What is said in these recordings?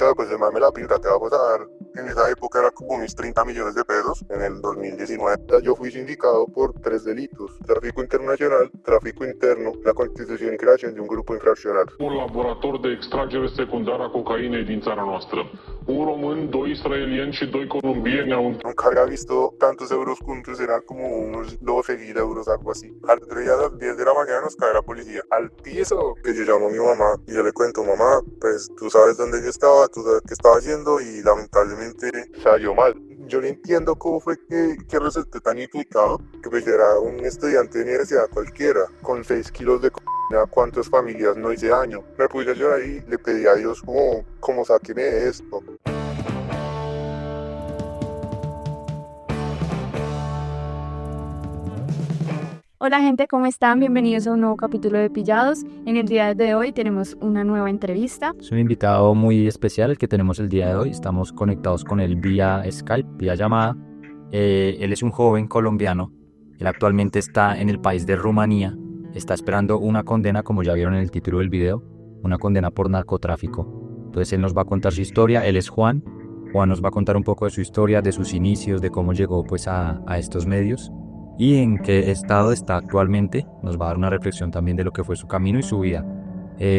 claro, pues el man me la pinta, te vamos a dar. En esa época era como unos 30 millones de pesos, en el 2019. Yo fui sindicado por 3 delitos: tráfico internacional, tráfico interno, la constitución y creación de un grupo infracțional. Un laborator de extragere secundară a cocainei din țara noastră. Un român, 2 israelieni și 2 colombieni au... Nunca había visto tantos euros juntos, eran como unos 12.000 euros, algo así. Al otro día a las 10 de la mañana nos cae la policía al piso. Que yo llamo a mi mamá y yo le cuento: mamá, pues tú sabes dónde yo estaba, tú sabes qué estaba haciendo, y lamentablemente salió mal. Yo no entiendo cómo fue que resulté tan implicado, que pues era un estudiante de universidad cualquiera, con 6 kilos de a cuántas familias no hice daño. Me puse a llorar y le pedí a Dios como sáqueme de esto. Hola gente, ¿cómo están? Bienvenidos a un nuevo capítulo de Pillados. En el día de hoy tenemos una nueva entrevista. Es un invitado muy especial el que tenemos el día de hoy. Estamos conectados con él vía Skype, vía llamada. Él es un joven colombiano. Él actualmente está en el país de Rumanía. Está esperando una condena, como ya vieron en el título del video, una condena por narcotráfico. Entonces él nos va a contar su historia. Él es Juan. Juan nos va a contar un poco de su historia, de sus inicios, de cómo llegó pues a estos medios y en qué estado está actualmente. Nos va a dar una reflexión también de lo que fue su camino y su vida.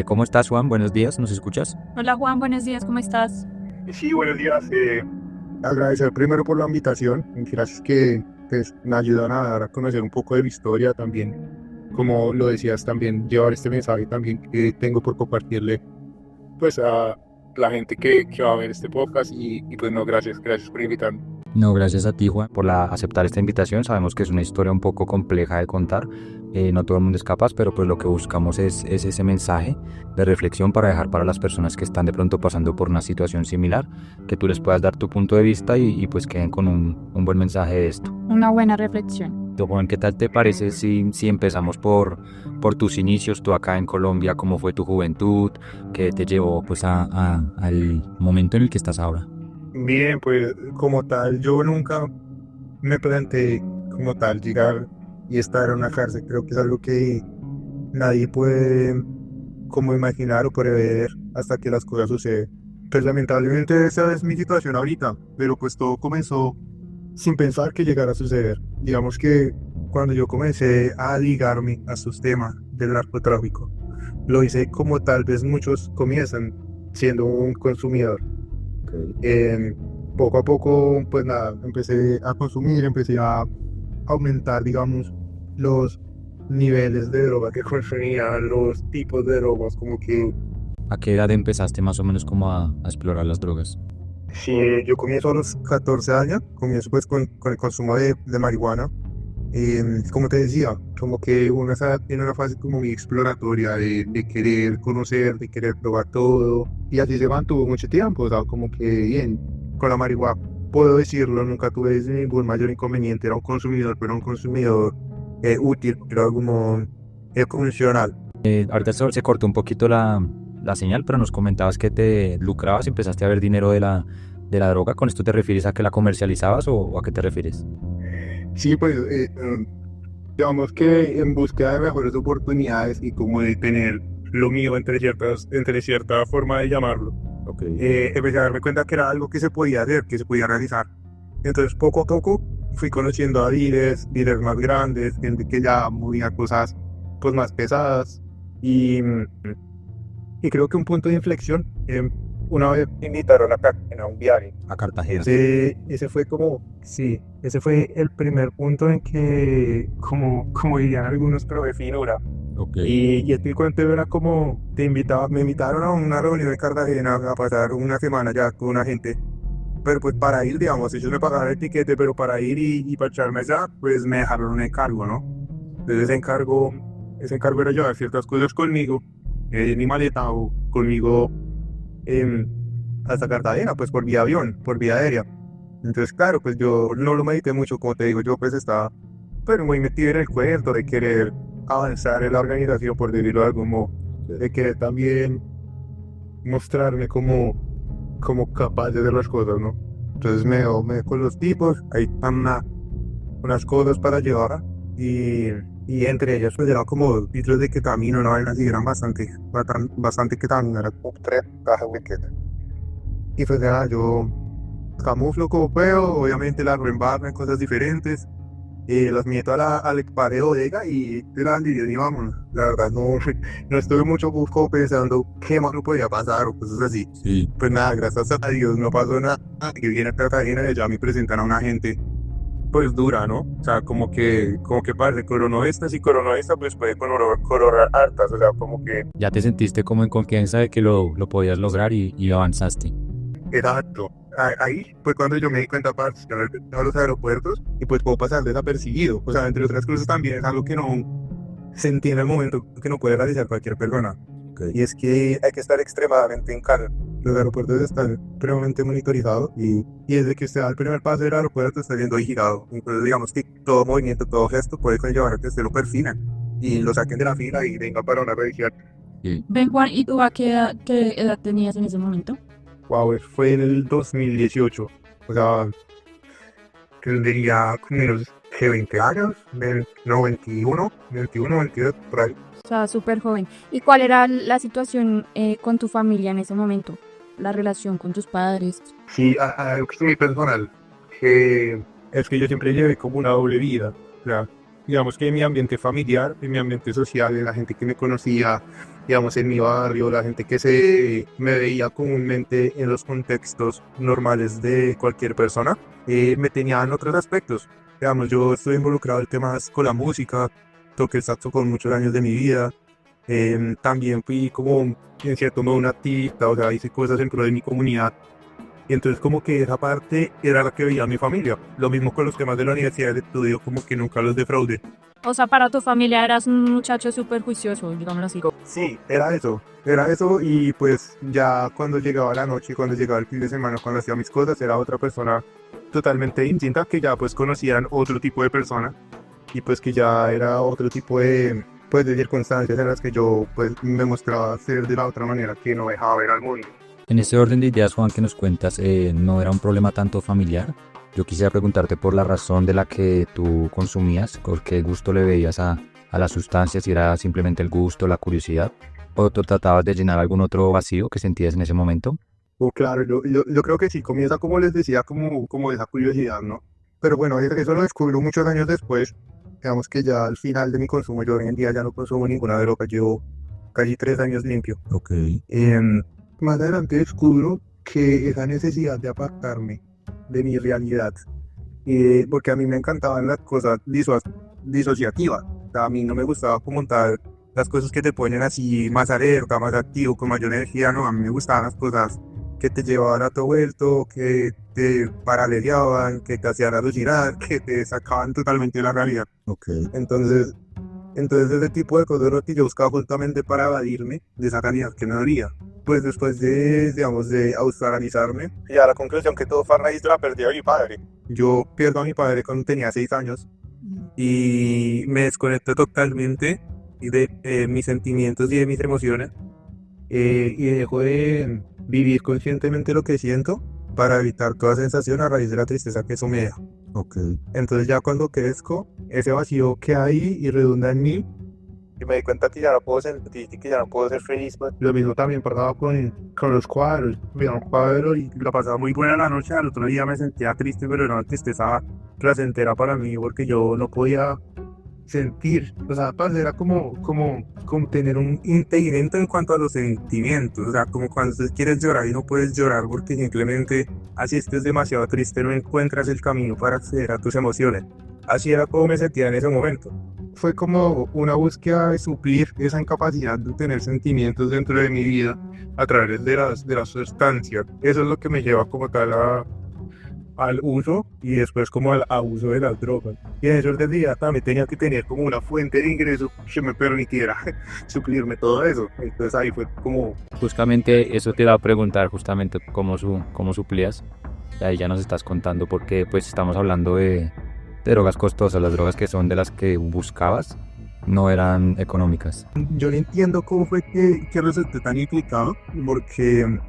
¿Cómo estás, Juan? Buenos días, ¿nos escuchas? Hola Juan, buenos días, ¿cómo estás? Sí, buenos días. Agradecer primero por la invitación. Gracias que pues, me ayudan a dar a conocer un poco de mi historia también. Como lo decías, también llevar este mensaje también que tengo por compartirle pues a la gente que va a ver este podcast y pues no, gracias por invitarme. No, gracias a ti, Juan, por aceptar esta invitación. Sabemos que es una historia un poco compleja de contar. No todo el mundo es capaz, pero pues lo que buscamos es ese mensaje de reflexión para dejar para las personas que están de pronto pasando por una situación similar, que tú les puedas dar tu punto de vista y pues queden con un buen mensaje de esto. Una buena reflexión. Juan, ¿qué tal te parece si empezamos por tus inicios, tú acá en Colombia? ¿Cómo fue tu juventud? ¿Qué te llevó pues al momento en el que estás ahora? Bien, pues como tal, yo nunca me planteé como tal llegar y estar en una cárcel. Creo que es algo que nadie puede como imaginar o prever hasta que las cosas suceden. Pues lamentablemente esa es mi situación ahorita, pero pues todo comenzó sin pensar que llegara a suceder. Digamos que cuando yo comencé a ligarme a estos temas del narcotráfico, lo hice como tal vez muchos comienzan, siendo un consumidor. Poco a poco, pues nada, empecé a consumir, empecé a aumentar, digamos, los niveles de droga que consumía, los tipos de drogas, como que... ¿A qué edad empezaste más o menos como a explorar las drogas? Sí, yo comienzo a los 14 años, comienzo pues con el consumo de marihuana. Como te decía, como que uno tiene una fase como muy exploratoria de querer conocer, de querer probar todo, y así se mantuvo mucho tiempo. O sea, como que bien, con la marihuana puedo decirlo, nunca tuve ningún mayor inconveniente. Era un consumidor, pero un consumidor útil, era como funcional. Ahorita se cortó un poquito la señal, pero nos comentabas que te lucrabas y empezaste a ver dinero de la droga. ¿Con esto te refieres a que la comercializabas o a qué te refieres? Sí, pues digamos que en búsqueda de mejores oportunidades y como de tener lo mío entre cierta forma de llamarlo, empecé a darme cuenta que era algo que se podía hacer, que se podía realizar. Entonces poco a poco fui conociendo a dealers más grandes, gente que ya movía cosas pues más pesadas, y creo que un punto de inflexión, una vez me invitaron a un viaje A Cartagena. Ese fue ese fue el primer punto en que, como dirían algunos, pero de finura. Y el cuento era como, me invitaron a una reunión en Cartagena a pasar una semana ya con una gente. Pero pues para ir, digamos, ellos me pagaron el tiquete, pero para ir y para echarme allá, pues me dejaron un encargo, ¿no? Entonces ese encargo era llevar ciertas cosas conmigo, en mi maleta o conmigo hasta Cartagena, pues por vía avión, por vía aérea. Entonces, claro, pues yo no lo medité mucho, como te digo, yo pues estaba pero muy metido en el cuento de querer avanzar en la organización, por decirlo de algún modo, de querer también mostrarme como capaz de hacer las cosas, ¿no? Entonces me con los tipos, ahí están unas cosas para llevar, y entre ellas pues eran como litros de ketamina, una vaina así, eran bastante ketamina, eran como 3 cajas de ketamina. Y pues nada, yo camuflo como puedo, obviamente la reembarro en cosas diferentes, las meto al equipaje de bodega y y vámonos. La verdad no estuve mucho como pensando qué más no podía pasar o cosas así. Sí. Pues nada, gracias a Dios no pasó nada. Y viene a Cartagena y ya me presentan a una gente pues dura, ¿no? O sea, como que parece coronó esta, si coronó esta, pues puede coronar hartas, o sea, como que Ya te sentiste como en confianza de que lo podías lograr y avanzaste. exacto. Ahí fue cuando yo me di cuenta, parce, que haber a los aeropuertos y pues puedo pasar desapercibido. O sea, entre otras cosas también es algo que no se entiende en el momento que no puede realizar cualquier persona. Y es que hay que estar extremadamente en calma. Los aeropuertos están supremamente monitorizados y desde que usted da el primer paso del aeropuerto está siendo vigilado. Entonces digamos que todo movimiento, todo gesto puede conllevar a que usted lo persigan y lo saquen de la fila y venga para una revisión. Sí. Ven, Juan, ¿y tú a qué edad tenías en ese momento? Wow, fue en el 2018. O sea, tendría como unos 20 años, no, 21, 22, por ahí. O sea, súper joven. ¿Y cuál era la situación con tu familia en ese momento? La relación con tus padres. Sí, algo que es muy personal, que es que yo siempre llevé como una doble vida. O sea, digamos que en mi ambiente familiar, en mi ambiente social, en la gente que me conocía, digamos, en mi barrio, la gente que se me veía comúnmente en los contextos normales de cualquier persona, me tenían otros aspectos. Digamos, yo estoy involucrado en temas con la música, toqué el saxo con muchos años de mi vida. También fui como, en cierto modo, un activista, o sea, hice cosas dentro de mi comunidad. Y entonces como que esa parte era la que veía mi familia. Lo mismo con los temas de la universidad de estudio, como que nunca los defraudé. O sea, para tu familia eras un muchacho súper juicioso, digámoslo así. Sí, era eso y pues ya cuando llegaba la noche, cuando llegaba el fin de semana, cuando hacía mis cosas, era otra persona totalmente distinta que ya pues conocían otro tipo de persona y pues que ya era otro tipo de pues de circunstancias en las que yo pues me mostraba ser de la otra manera que no dejaba ver al mundo. En ese orden de ideas, Juan, que nos cuentas, ¿no era un problema tanto familiar? Yo quisiera preguntarte por la razón de la que tú consumías, por qué gusto le veías a las sustancias, si era simplemente el gusto, la curiosidad, o tú tratabas de llenar algún otro vacío que sentías en ese momento. Claro, yo creo que sí, comienza como les decía, como esa curiosidad, ¿no? Pero bueno, eso lo descubrí muchos años después. Digamos que ya al final de mi consumo, yo hoy en día ya no consumo ninguna droga, llevo casi 3 años limpio. Ok. Más adelante descubro que esa necesidad de apartarme de mi realidad, porque a mí me encantaban las cosas disociativas, o sea, a mí no me gustaba como tal las cosas que te ponen así más alerta, más activo, con mayor energía, no, a mí me gustaban las cosas que te llevaban a todo vuelto, que te paralejaban, que te hacían alucinar, que te sacaban totalmente de la realidad. Okay. Entonces ese tipo de cosas es lo que yo buscaba justamente para evadirme de esa realidad que no había. Pues después de, digamos, de australizarme, ya la conclusión que todo fue a raíz de la pérdida de mi padre. Yo pierdo a mi padre cuando tenía 6 años y me desconecto totalmente de mis sentimientos y de mis emociones y dejo de vivir conscientemente lo que siento para evitar toda sensación a raíz de la tristeza que eso me deja. Okay. Entonces ya cuando crezco, ese vacío que hay y redunda en mí, y me di cuenta que ya no puedo sentir y que ya no puedo ser feliz. Pues. Lo mismo también pasaba con los cuadros. Veía un cuadro y la pasaba muy buena la noche, al otro día me sentía triste, pero era una tristeza placentera para mí porque yo no podía sentir, o sea, era como tener un impedimento en cuanto a los sentimientos, o sea, como cuando tú quieres llorar y no puedes llorar porque simplemente así estés demasiado triste, no encuentras el camino para acceder a tus emociones. Así era como me sentía en ese momento. Fue como una búsqueda de suplir esa incapacidad de tener sentimientos dentro de mi vida a través de las sustancias. Eso es lo que me lleva como tal al uso y después como al abuso de las drogas. Y en esos días también tenía que tener como una fuente de ingreso que me permitiera suplirme todo eso. Entonces ahí fue como... Justamente eso te iba a preguntar, justamente cómo suplías. Y ahí ya nos estás contando porque pues estamos hablando de drogas costosas, las drogas que son de las que buscabas no eran económicas. Yo no entiendo cómo fue que resulté tan implicado porque...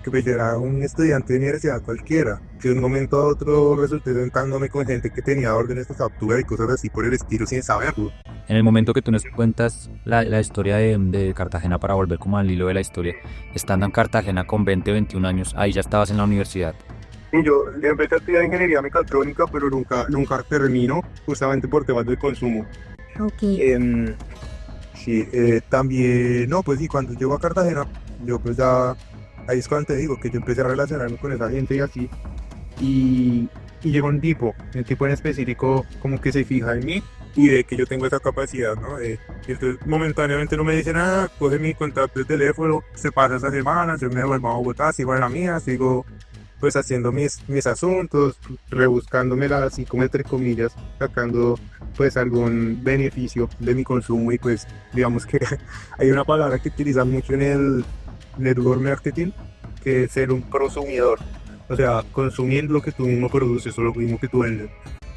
que pues era un estudiante de universidad cualquiera, que de un momento a otro resulté sentándome con gente que tenía órdenes de captura y cosas así por el estilo sin saberlo. En el momento que tú nos cuentas la historia de Cartagena, para volver como al hilo de la historia, estando en Cartagena con 20, 21 años, ahí ya estabas en la universidad. Y yo empecé a estudiar ingeniería mecatrónica, pero nunca termino, justamente por temas de consumo. Ok. Sí, también, no, pues sí, cuando llego a Cartagena, yo pues ya, ahí es cuando te digo que yo empecé a relacionarme con esa gente y así, y llegó un tipo en específico como que se fija en mí y de que yo tengo esa capacidad, ¿no? Y entonces momentáneamente no me dice nada, coge mi contacto de teléfono, se pasa esa semana, yo me vuelvo a Bogotá, sigo en la mía, sigo pues haciendo mis asuntos, rebuscándomela así como entre comillas, sacando pues algún beneficio de mi consumo y pues digamos que hay una palabra que utilizan mucho en el network marketing, que es ser un prosumidor, o sea, consumir lo que tú mismo produces o lo mismo que tú vendes.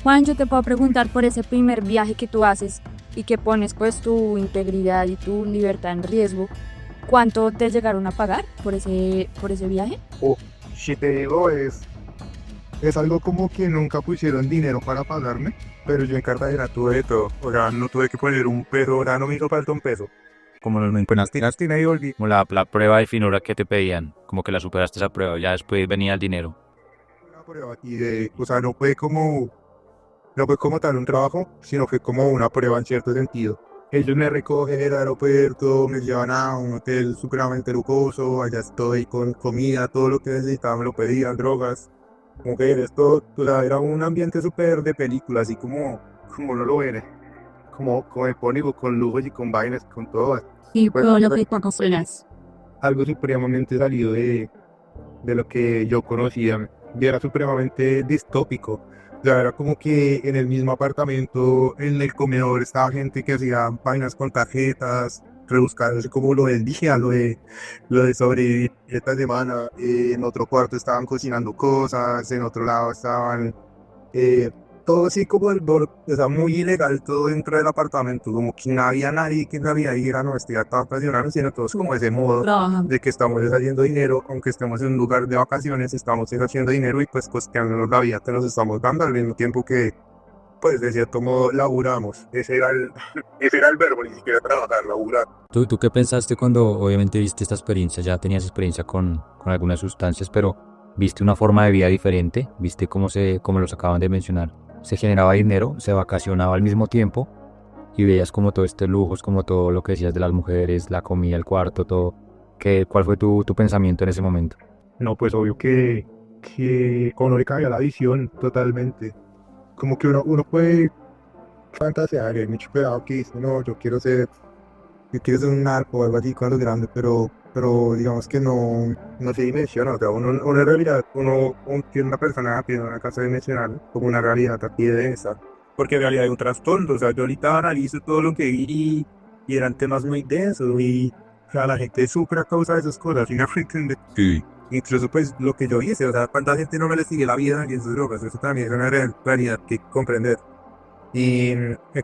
Juan, yo te puedo preguntar por ese primer viaje que tú haces y que pones pues tu integridad y tu libertad en riesgo, ¿cuánto te llegaron a pagar por ese viaje? Si te digo, es algo como que nunca pusieron dinero para pagarme, pero yo en Cartagena tuve de todo, o sea, no tuve que poner un peso, o sea, no me hizo falta un peso. Como los mencionaste, y volví. como la prueba de finura que te pedían, como que la superaste esa prueba, ya después venía el dinero. Una prueba o sea, no fue como tal un trabajo, sino fue como una prueba en cierto sentido. Ellos me recogen en el aeropuerto, me llevan a un hotel supremamente lujoso, allá estoy con comida, todo lo que necesitaba me lo pedían, drogas, mujeres, todo, o sea, era un ambiente súper de película, así como no lo ven, como icónico, con lujos y con vainas, con todo. Y Bueno, lo que conocías. algo supremamente salido de lo que yo conocía, y era supremamente distópico. O sea, era como que en el mismo apartamento, en el comedor, estaba gente que hacía vainas con tarjetas, rebuscándose como lo del día, lo de sobrevivir esta semana. En otro cuarto estaban cocinando cosas, en otro lado estaban todo así como o sea, muy ilegal, todo dentro del apartamento, como que no había nadie que sabía ir a nuestra etapa vacacional, sino todos como ese modo de que estamos haciendo dinero, aunque estemos en un lugar de vacaciones, estamos haciendo dinero y pues costeándonos la vida que nos estamos dando al mismo tiempo que, pues de cierto modo, laburamos. Ese era el verbo, ni siquiera trabajar, laburar. ¿Tú qué pensaste cuando obviamente viste esta experiencia? Ya tenías experiencia con algunas sustancias, pero viste una forma de vida diferente, viste cómo los acaban de mencionar. Se generaba dinero, se vacacionaba al mismo tiempo y veías como todo este lujos, como todo lo que decías de las mujeres, la comida, el cuarto, todo. ¿Cuál fue tu pensamiento en ese momento? No, pues obvio que uno le cambia la visión totalmente. Como que uno puede fantasear, hay mucho cuidado que dice, no, yo quiero ser un narco o algo así cuando grande, pero digamos que no se dimensiona, o sea, uno en realidad, uno tiene una persona que en una casa dimensional como una realidad aquí de esa, porque en realidad hay un trastorno, o sea, yo ahorita analizo todo lo que vi y eran temas muy densos y, o sea, la gente sufre a causa de esas cosas, ¿sí me entiendes? Sí. Incluso pues lo que yo hice, o sea, cuánta gente no me le sigue la vida y en sus drogas, eso también es una realidad que comprender. Y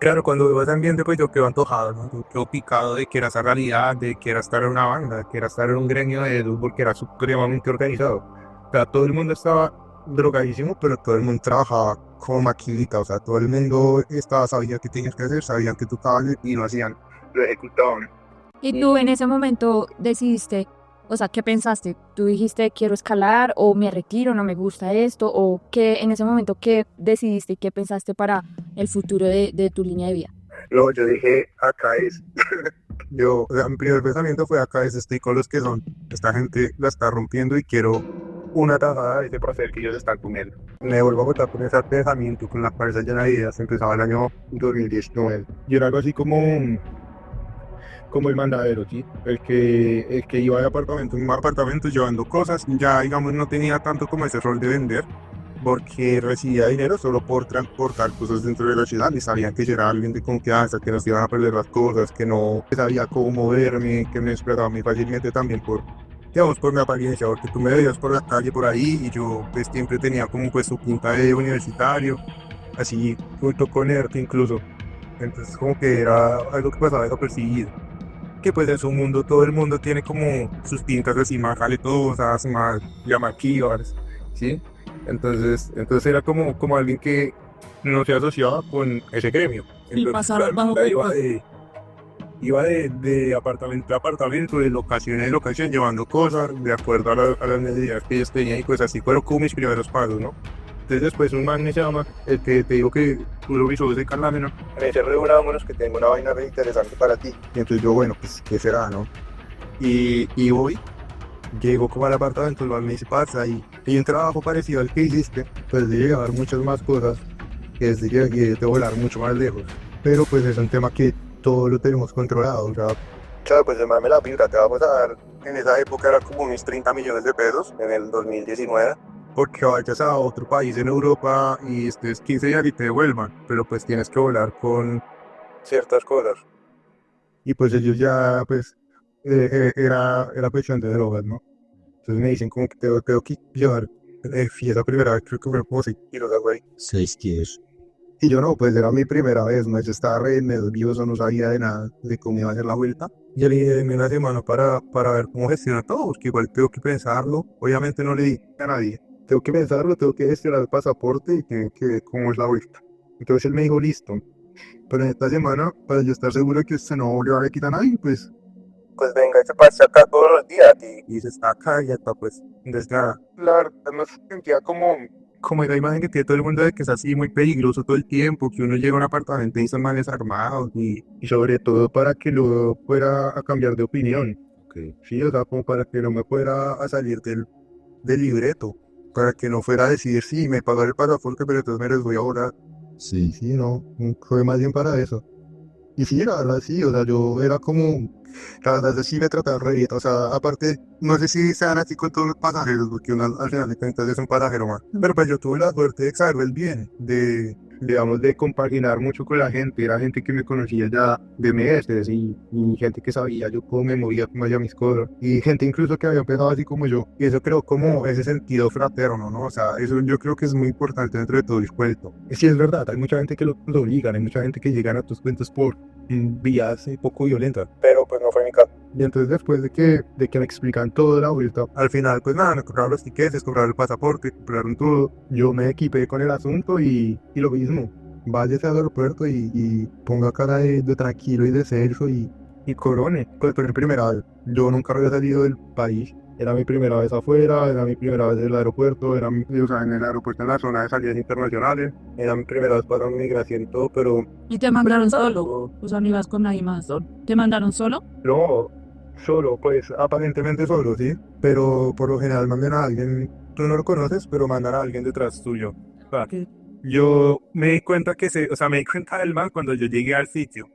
claro, cuando veo ese ambiente, pues yo quedo antojado, ¿no? Yo quedo picado de que era esa realidad, de que era estar en una banda, que era estar en un gremio de fútbol que era supremamente organizado. O sea, todo el mundo estaba drogadísimo, pero todo el mundo trabajaba como maquinita, o sea, todo el mundo sabía qué tenías que hacer, sabían que tocabas y lo hacían, lo ejecutaban. Y tú en ese momento decidiste, o sea, ¿qué pensaste? ¿Tú dijiste quiero escalar o me retiro, no me gusta esto? ¿O qué en ese momento qué decidiste y qué pensaste para el futuro de tu línea de vida? No, yo dije, acá es. O sea, mi primer pensamiento fue acá es, estoy con los que son. Esta gente la está rompiendo y quiero una tajada de ese placer que ellos están comiendo. Me vuelvo a botar con ese pensamiento, con la cabeza llena de ideas. Empezaba el año 2019. Y era algo así como el mandadero, ¿sí? El que iba de apartamento en apartamento llevando cosas, ya digamos no tenía tanto como ese rol de vender, porque recibía dinero solo por transportar cosas dentro de la ciudad y sabían que yo era alguien de confianza, que no se iban a perder las cosas, que no sabía cómo moverme, que me explotaba muy fácilmente también por mi apariencia, porque tú me veías por la calle por ahí y yo pues siempre tenía como pues su pinta de universitario, así junto con ERTE incluso, entonces como que era algo que pasaba desapercibido. Que pues en su mundo todo el mundo tiene como sus pintas así más jaletosas, más llamativas, ¿sí? Entonces era como alguien que no se asociaba con ese gremio. Y Entonces, pasar bajo iba de apartamento a apartamento, de locación en locación, llevando cosas de acuerdo a las necesidades que ellos tenían y cosas así. Fueron como mis primeros pasos, ¿no? Entonces después un man me llama, el que te digo que tú lo visualizas de Carlámena, me dice, reunámonos que tengo una vaina re interesante para ti. Y entonces yo, bueno, pues, ¿qué será, no? Y voy, llego como al apartamento, el man me dice, pasa, y hay un trabajo parecido al que hiciste, pues de llevar muchas más cosas, que es de volar mucho más lejos. Pero pues es un tema que todo lo tenemos controlado, o sea, claro, pues el man me la pinta, te vamos a dar, en esa época era como unos 30 millones de pesos, en el 2019, porque vayas a otro país en Europa y estés 15 días y te devuelvan, pero pues tienes que volar con ciertas cosas. Y pues ellos ya, pues, era cuestión de drogas, ¿no? Entonces me dicen como que tengo que llevar, y esa primera vez creo que fue como 6 kilos, güey. 6 kilos. Y yo no, pues era mi primera vez, ¿no? Yo estaba re nervioso, no sabía de nada, de cómo iba a ser la vuelta. Y yo le dije, denme una semana para ver cómo gestionar todo, porque igual tengo que pensarlo. Obviamente no le dije a nadie. Tengo que pensarlo, tengo que gestionar el pasaporte y que ver cómo es la vuelta. Entonces él me dijo, listo. Pero en esta semana, para yo estar seguro que usted no le va a quitar a nadie, pues venga y se pase acá todos los días. Y se está acá y hasta pues, entonces nada. La verdad no se sentía como esa imagen que tiene todo el mundo de que es así muy peligroso todo el tiempo, que uno llega a un apartamento y son males armados y sobre todo para que luego fuera a cambiar de opinión. Okay. Sí, o sea, como para que no me fuera a salir del libreto, para que no fuera a decir, sí, me pagaron el pasaporte, pero entonces me les voy a volar. Sí. Sí, no, fue más bien para eso. Y sí, la verdad, sí, o sea, yo era como, la verdad, sí me trataba re bien, o sea, aparte, no sé si sean así con todos los pasajeros, porque uno al final de cuentas es un pasajero más, pero pues yo tuve la suerte de saber bien, digamos, de compaginar mucho con la gente, era gente que me conocía ya de meses, y gente que sabía yo cómo me movía, cómo hacía mis cosas, y gente incluso que había empezado así como yo, y eso creo como ese sentido fraterno, ¿no? O sea, eso yo creo que es muy importante dentro de todo el cuento. Y sí, es verdad, hay mucha gente que lo obligan, hay mucha gente que llegan a tus cuentos por vías poco violentas, pero pues no fue mi caso. Y entonces después de que me explican todo la vuelta, al final pues nada, me compraron los tiquetes, compraron el pasaporte, compraron todo, yo me equipé con el asunto y lo mismo, váyase al aeropuerto y ponga cara de tranquilo y de serio y corone, pues fue mi primera vez, yo nunca había salido del país. Era mi primera vez afuera, era mi primera vez en el aeropuerto, o sea, en el aeropuerto en la zona de salidas internacionales, era mi primera vez para migración y todo, pero ¿Y te mandaron solo? O sea, no ibas con nadie más. ¿Te mandaron solo? no, solo, pues aparentemente solo, ¿sí? Pero por lo general mandan a alguien, tú no lo conoces, pero mandan a alguien detrás tuyo. O sea, yo me di cuenta me di cuenta del man cuando yo llegué al sitio.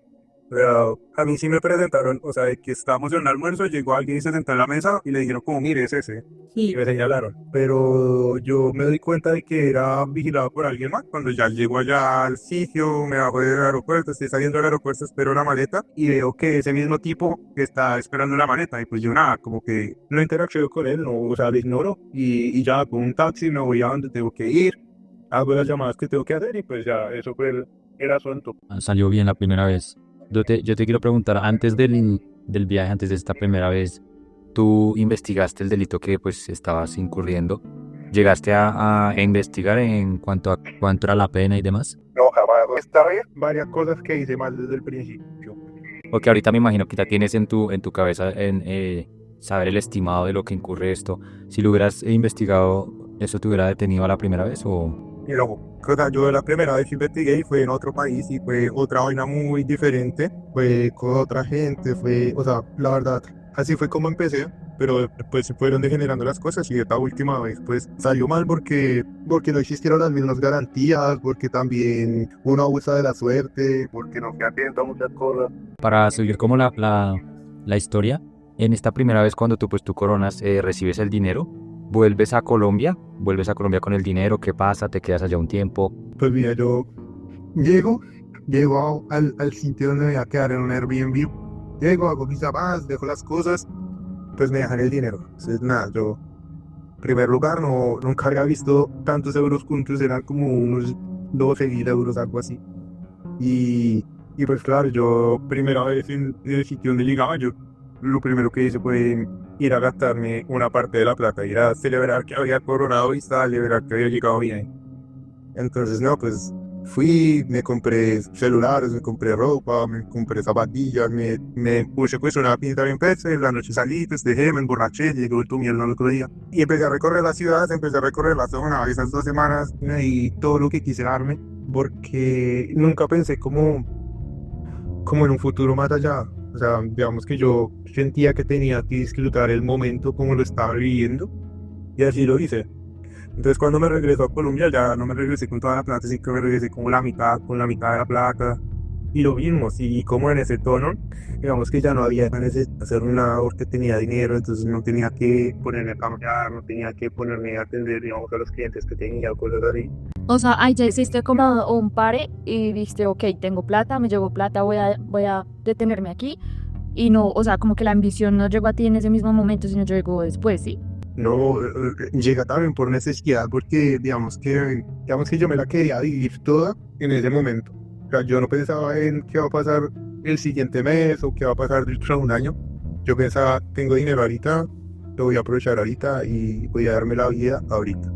Pero a mí sí me presentaron, o sea, de que estábamos en un almuerzo, llegó alguien y se sentó en la mesa y le dijeron como, mire, es ese. Sí. Y me señalaron. Pero yo me di cuenta de que era vigilado por alguien más. Cuando ya llego allá al sitio, me bajo del aeropuerto, estoy saliendo del aeropuerto, espero la maleta y veo que ese mismo tipo que está esperando la maleta. Y pues yo nada, como que no interacciono con él, no, o sea, lo ignoro. Y ya con un taxi me voy a donde tengo que ir, hago las llamadas que tengo que hacer y pues ya, eso fue el asunto. Salió bien la primera vez. Yo te quiero preguntar, antes del viaje, antes de esta primera vez, ¿tú investigaste el delito que pues estabas incurriendo? ¿Llegaste a investigar en cuanto a cuánto era la pena y demás? No, jamás. Esta vez varias cosas que hice mal desde el principio. Porque ahorita me imagino que ya tienes en tu cabeza saber el estimado de lo que incurre esto. Si lo hubieras investigado, ¿eso te hubiera detenido a la primera vez o...? Y luego, o sea, yo la primera vez que investigué y fue en otro país y fue otra vaina muy diferente, fue con otra gente, o sea, la verdad, así fue como empecé, pero después se fueron degenerando las cosas y esta última vez pues salió mal porque no existieron las mismas garantías, porque también uno abusa de la suerte, porque no se atento a muchas cosas. Para seguir como la historia, en esta primera vez cuando tú coronas, recibes el dinero, ¿vuelves a Colombia con el dinero? ¿Qué pasa? ¿Te quedas allá un tiempo? Pues mira, yo llego al sitio donde me voy a quedar en un Airbnb, llego, hago mis llamadas, dejo las cosas, pues me dejan el dinero. Entonces nada, yo, en primer lugar, nunca había visto tantos euros juntos, eran como unos 12.000 euros, algo así. Y pues claro, yo primera vez en el sitio donde llegaba, yo lo primero que hice fue ir a gastarme una parte de la plata, ir a celebrar que había coronado y celebrar que había llegado bien. Entonces, no, pues Fui, me compré celulares, me compré ropa, me compré zapatillas, me puse pues una pinta bien pesa, en la noche salí, festejé, me emborraché, llegó el mierda el otro día. Y empecé a recorrer la ciudad, empecé a recorrer la zona esas 2 semanas y todo lo que quise darme, porque nunca pensé como en un futuro más allá. O sea, digamos que yo sentía que tenía que disfrutar el momento como lo estaba viviendo y así lo hice. Entonces cuando me regreso a Colombia ya no me regresé con toda la plata, sino que me regresé como con la mitad de la plata y lo mismo, y como en ese tono, digamos que ya no había ganas de hacer nada porque tenía dinero, entonces no tenía que ponerme a cambiar, no tenía que ponerme a atender, digamos, a los clientes que tenía, cosas así. O sea, ahí ya hiciste como un pare y dijiste, ok, tengo plata, me llegó plata, voy a detenerme aquí. Y no, o sea, como que la ambición no llegó a ti en ese mismo momento, sino llegó después, ¿sí? No, llega también por necesidad, porque digamos que yo me la quería vivir toda en ese momento. O sea, yo no pensaba en qué va a pasar el siguiente mes o qué va a pasar dentro de un año. Yo pensaba, tengo dinero ahorita, lo voy a aprovechar ahorita y voy a darme la vida ahorita.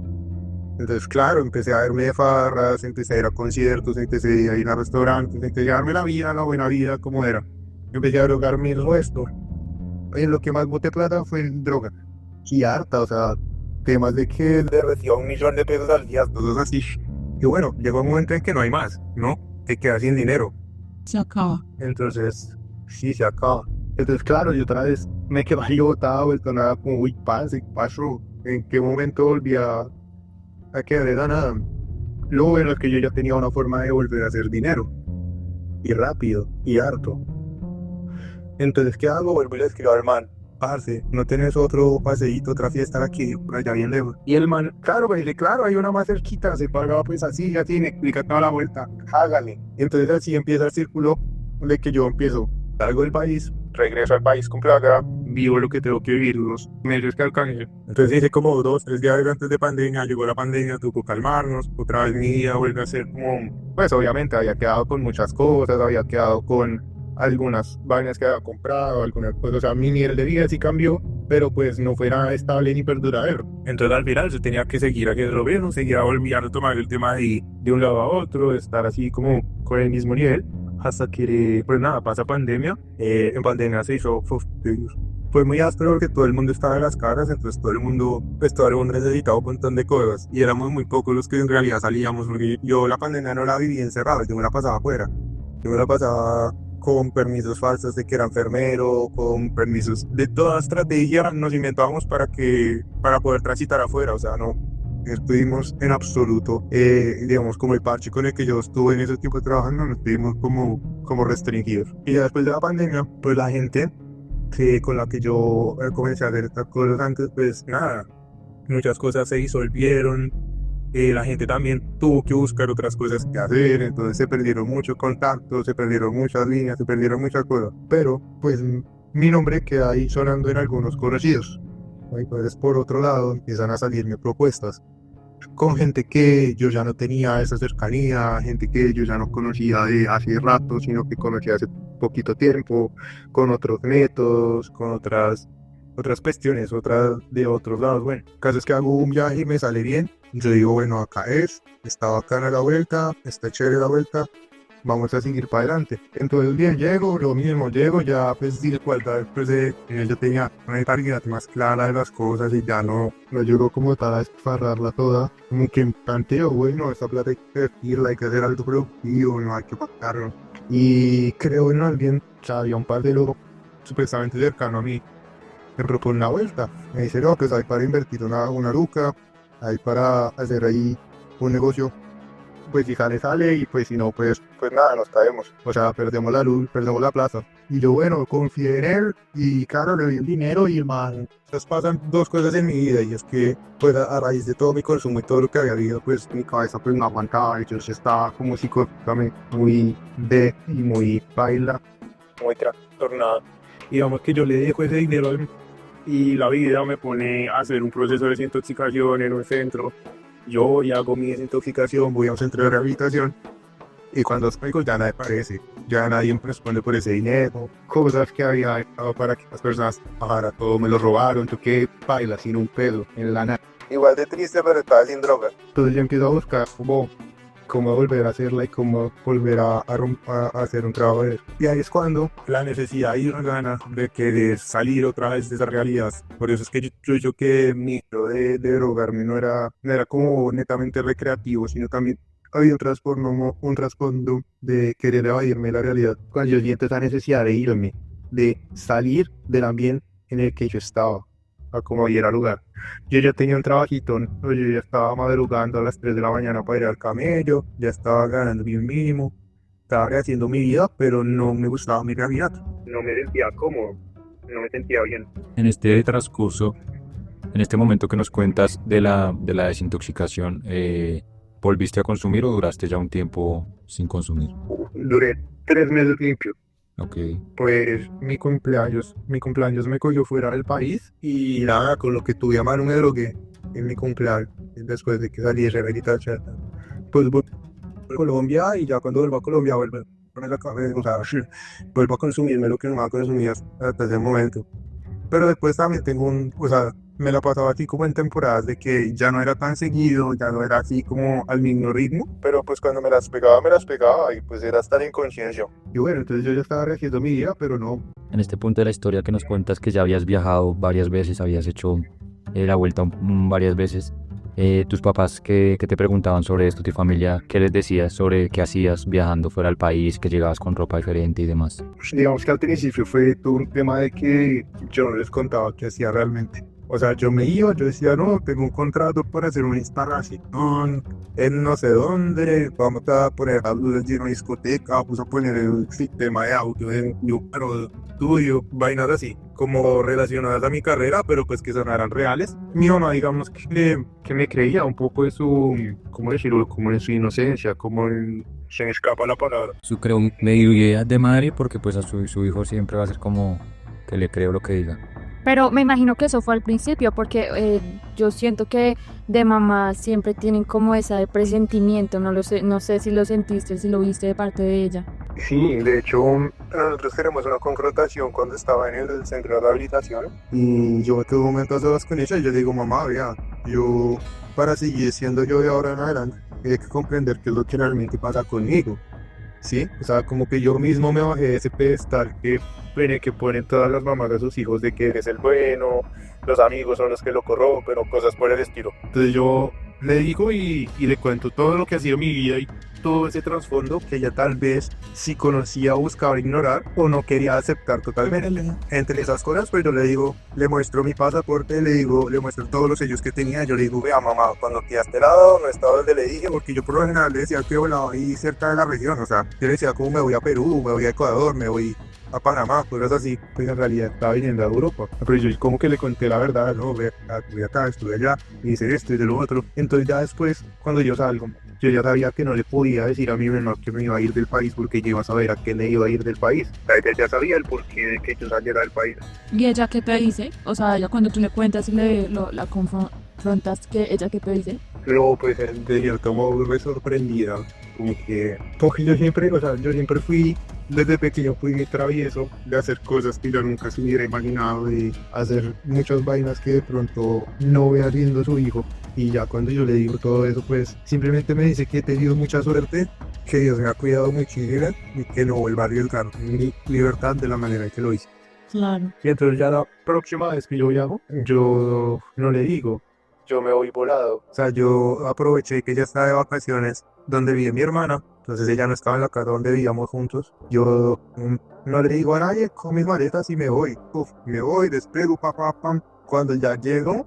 Entonces, claro, empecé a verme de farras, empecé a ir a conciertos, empecé a ir a restaurantes, empecé a darme la vida, la buena vida como era. Empecé a drogarme el resto. En lo que más boté plata fue en droga. Y harta, o sea, temas de que le recibía 1 millón de pesos al día, cosas así. Y bueno, llegó un momento en que no hay más, ¿no? Te quedas sin dinero. Se acaba. Entonces, sí, se acaba. Entonces, claro, yo otra vez me quedé ahí botado, vuelto nada, como, uy, parce, ¿qué pasó? ¿En qué momento volví a quedar de la nada? Lo bueno es que yo ya tenía una forma de volver a hacer dinero. Y rápido, y harto. Entonces, ¿qué hago? Vuelvo y le escribo al man. Parce, ¿no tenés otro paseíto, otra fiesta aquí, por allá bien lejos? Y el man, claro, pues, claro, hay una más cerquita, se paga pues así, ya tiene, explica toda la vuelta, hágale. Entonces así empieza el círculo de que yo empiezo, salgo del país, regreso al país con plata, vivo lo que tengo que vivir, los meses que alcance. Entonces hice como 2, 3 días antes de pandemia, llegó la pandemia, tuvo que calmarnos, otra vez mi vida vuelve a ser como, pues obviamente había quedado con muchas cosas, había quedado con algunas vainas que había comprado, algunas cosas, o sea, mi nivel de vida sí cambió, pero pues no fuera estable ni perduradero. Entonces al final yo tenía que seguir haciendo lo mismo, seguir volviendo a tomar el tema de un lado a otro, estar así como con el mismo nivel, hasta que, pues nada, pasa pandemia. En pandemia se hizo, fue muy áspero porque todo el mundo estaba en las caras, entonces todo el mundo necesitaba un montón de cosas y éramos muy pocos los que en realidad salíamos, porque yo la pandemia no la viví encerrado, yo me la pasaba afuera, yo me la pasaba con permisos falsos de que era enfermero, con permisos de toda estrategia nos inventábamos para poder transitar afuera, o sea, no estuvimos en absoluto, digamos, como el parche con el que yo estuve en ese tiempo trabajando, no estuvimos como restringidos. Y ya después de la pandemia, pues la gente con la que yo comencé a hacer estas cosas antes, pues nada, muchas cosas se disolvieron. La gente también tuvo que buscar otras cosas que hacer, entonces se perdieron muchos contactos, se perdieron muchas líneas, se perdieron muchas cosas, pero pues mi nombre queda ahí sonando en algunos conocidos. Entonces por otro lado empiezan a salirme propuestas con gente que yo ya no tenía esa cercanía, gente que yo ya no conocía de hace rato, sino que conocía hace poquito tiempo, con otros métodos, con otras cuestiones, otras de otros lados. Bueno, el caso es que hago un viaje y me sale bien. Yo digo, bueno, acá está bacana la vuelta, está chévere la vuelta, vamos a seguir para adelante. Entonces bien, llego, ya pues di cuenta, después de yo tenía una mentalidad más clara de las cosas y ya no llego como tal a desfarrarla toda, como que planteo, bueno, esta plata hay que invertirla, hay que hacer algo productivo, no hay que pagarlo. Y creo en alguien, o sea, había un par de locos supuestamente cercano a mí, me propone una vuelta, me dice, no, pues hay para invertir una luca, hay para hacer ahí un negocio, pues si sale, y pues si no, pues nada, nos caemos, o sea, perdemos la luz, perdemos la plaza. Y yo, bueno, confié en él, y claro, le di el dinero, y man, entonces pasan 2 cosas en mi vida, y es que, pues a raíz de todo mi consumo y todo lo que había habido, pues mi cabeza pues no aguantaba, y yo estaba como psicológicamente muy y muy baila, muy trastornado. Digamos que yo le dejo ese dinero y la vida me pone a hacer un proceso de desintoxicación en un centro. Yo voy, hago mi desintoxicación, voy a un centro de rehabilitación y cuando salgo ya nadie aparece, ya nadie me responde por ese dinero, cosas que había dejado para que las personas pagaran, todo me lo robaron, yo quedé baila sin un pedo en la nada. Igual de triste, pero estaba sin drogas. Entonces yo empiezo a buscar como cómo volver a hacerla y cómo volver a hacer un trabajo de eso. Y ahí es cuando la necesidad y la gana de querer salir otra vez de esa realidad. Por eso es que yo que mi deseo de drogarme no era como netamente recreativo, sino también había un trasfondo de querer evadirme de la realidad. Cuando yo siento esa necesidad de irme, de salir del ambiente en el que yo estaba, a como ir al lugar. Yo ya tenía un trabajito, ¿no? Yo ya estaba madrugando a las 3 de la mañana para ir al camello, ya estaba ganando mi mínimo, estaba haciendo mi vida, pero no me gustaba mi realidad. No me sentía cómodo, no me sentía bien. En este transcurso, en este momento que nos cuentas de la desintoxicación, ¿volviste a consumir o duraste ya un tiempo sin consumir? Duré 3 meses limpio. Ok. Pues mi cumpleaños me cogió fuera del país y nada, con lo que tuve a mano me drogué en mi cumpleaños, después de que salí de rehabilitación. Pues voy a Colombia y ya cuando vuelvo a Colombia vuelvo a poner la cabeza, o sea, vuelvo a consumirme lo que no me consumía hasta ese momento. Pero después también o sea, me la pasaba así como en temporadas de que ya no era tan seguido, ya no era así como al mismo ritmo, pero pues cuando me las pegaba y pues era estar en conciencia. Y bueno, entonces yo ya estaba rehaciendo mi vida, pero no. En este punto de la historia que nos cuentas que ya habías viajado varias veces, habías hecho la vuelta varias veces, tus papás ¿qué te preguntaban sobre esto? Tu familia, ¿qué les decías sobre qué hacías viajando fuera del país, que llegabas con ropa diferente y demás? Digamos que al principio fue todo un tema de que yo no les contaba qué hacía realmente. O sea, yo decía, no, tengo un contrato para hacer una instalación en no sé dónde, vamos a poner las luces de una discoteca, vamos a poner el sistema de audio en un estudio, vainas así, como relacionadas a mi carrera, pero pues que sonaran reales. Mi mamá, digamos, que me creía un poco de su, ¿cómo decirlo? Como en su inocencia, se me escapa la palabra. Su creo medio idea de madre, porque pues a su hijo siempre va a ser como que le creo lo que diga. Pero me imagino que eso fue al principio, porque yo siento que de mamá siempre tienen como ese presentimiento, no sé si lo sentiste, si lo viste de parte de ella. Sí, de hecho, nosotros tenemos una confrontación cuando estaba en el centro de rehabilitación y yo tuve momentos de con ella y yo le digo, mamá, vea, yo para seguir siendo yo de ahora en adelante, hay que comprender qué es lo que realmente pasa conmigo. Sí, o sea, como que yo mismo me bajé de ese pedestal que ponen todas las mamás de sus hijos de que eres el bueno, los amigos son los que lo corrompen o cosas por el estilo. Entonces yo le digo y le cuento todo lo que ha sido mi vida y todo ese trasfondo que ella tal vez sí conocía, buscaba ignorar o no quería aceptar totalmente. Entre esas cosas, pues yo le digo, le muestro mi pasaporte, le muestro todos los sellos que tenía, yo le digo, vea mamá, cuando quedaste lado, no estaba donde le dije, porque yo por lo general le decía que volaba ahí cerca de la región, o sea, yo le decía como me voy a Perú, me voy a Ecuador, me voy a Panamá, cosas así, pues en realidad estaba viniendo a Europa. Pero yo como que le conté la verdad, no, ve, estuve acá, estuve allá, hice esto y de lo otro. Entonces ya después, cuando yo salgo, yo ya sabía que no le podía decir a mi menor que me iba a ir del país porque yo iba a saber a qué le iba a ir del país. Ella ya sabía el porqué de que yo saliera del país. ¿Y ella qué te dice? O sea, ella cuando tú le cuentas y la confrontas, ¿ella qué te dice? No, pues de cierto modo me sorprendida, porque yo siempre fui, desde pequeño fui muy travieso de hacer cosas que yo nunca se hubiera imaginado, de hacer muchas vainas que de pronto no ve haciendo su hijo. Y ya cuando yo le digo todo eso, pues simplemente me dice que he tenido mucha suerte, que Dios me ha cuidado muchísimo y que no vuelva a arriesgar mi libertad de la manera en que lo hice. Claro. Y entonces ya la próxima vez que yo viajo, yo no le digo, yo me voy volado. O sea, yo aproveché que ella estaba de vacaciones donde vive mi hermana, entonces ella no estaba en la casa donde vivíamos juntos. Yo no le digo a nadie, con mis maletas y me voy. Me voy, despego, pam. Cuando ya llego,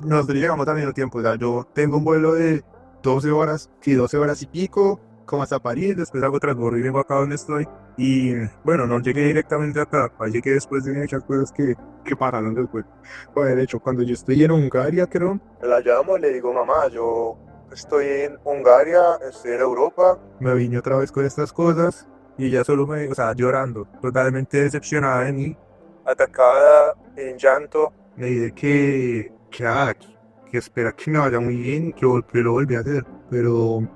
nosotros llegamos al mismo tiempo. O sea, yo tengo un vuelo de 12 horas y pico, como hasta París, después hago transbordo y vengo acá donde estoy. Y bueno, no llegué directamente acá, llegué después de muchas cosas que pasaron después. Bueno, de hecho, cuando yo estoy en Hungría, creo, la llamo y le digo, mamá, yo estoy en Hungría, estoy en Europa, me vine otra vez con estas cosas y ella solo o sea, llorando, totalmente decepcionada de mí, atacada, en llanto, me dice que espera que me vaya muy bien, que lo volví a hacer, pero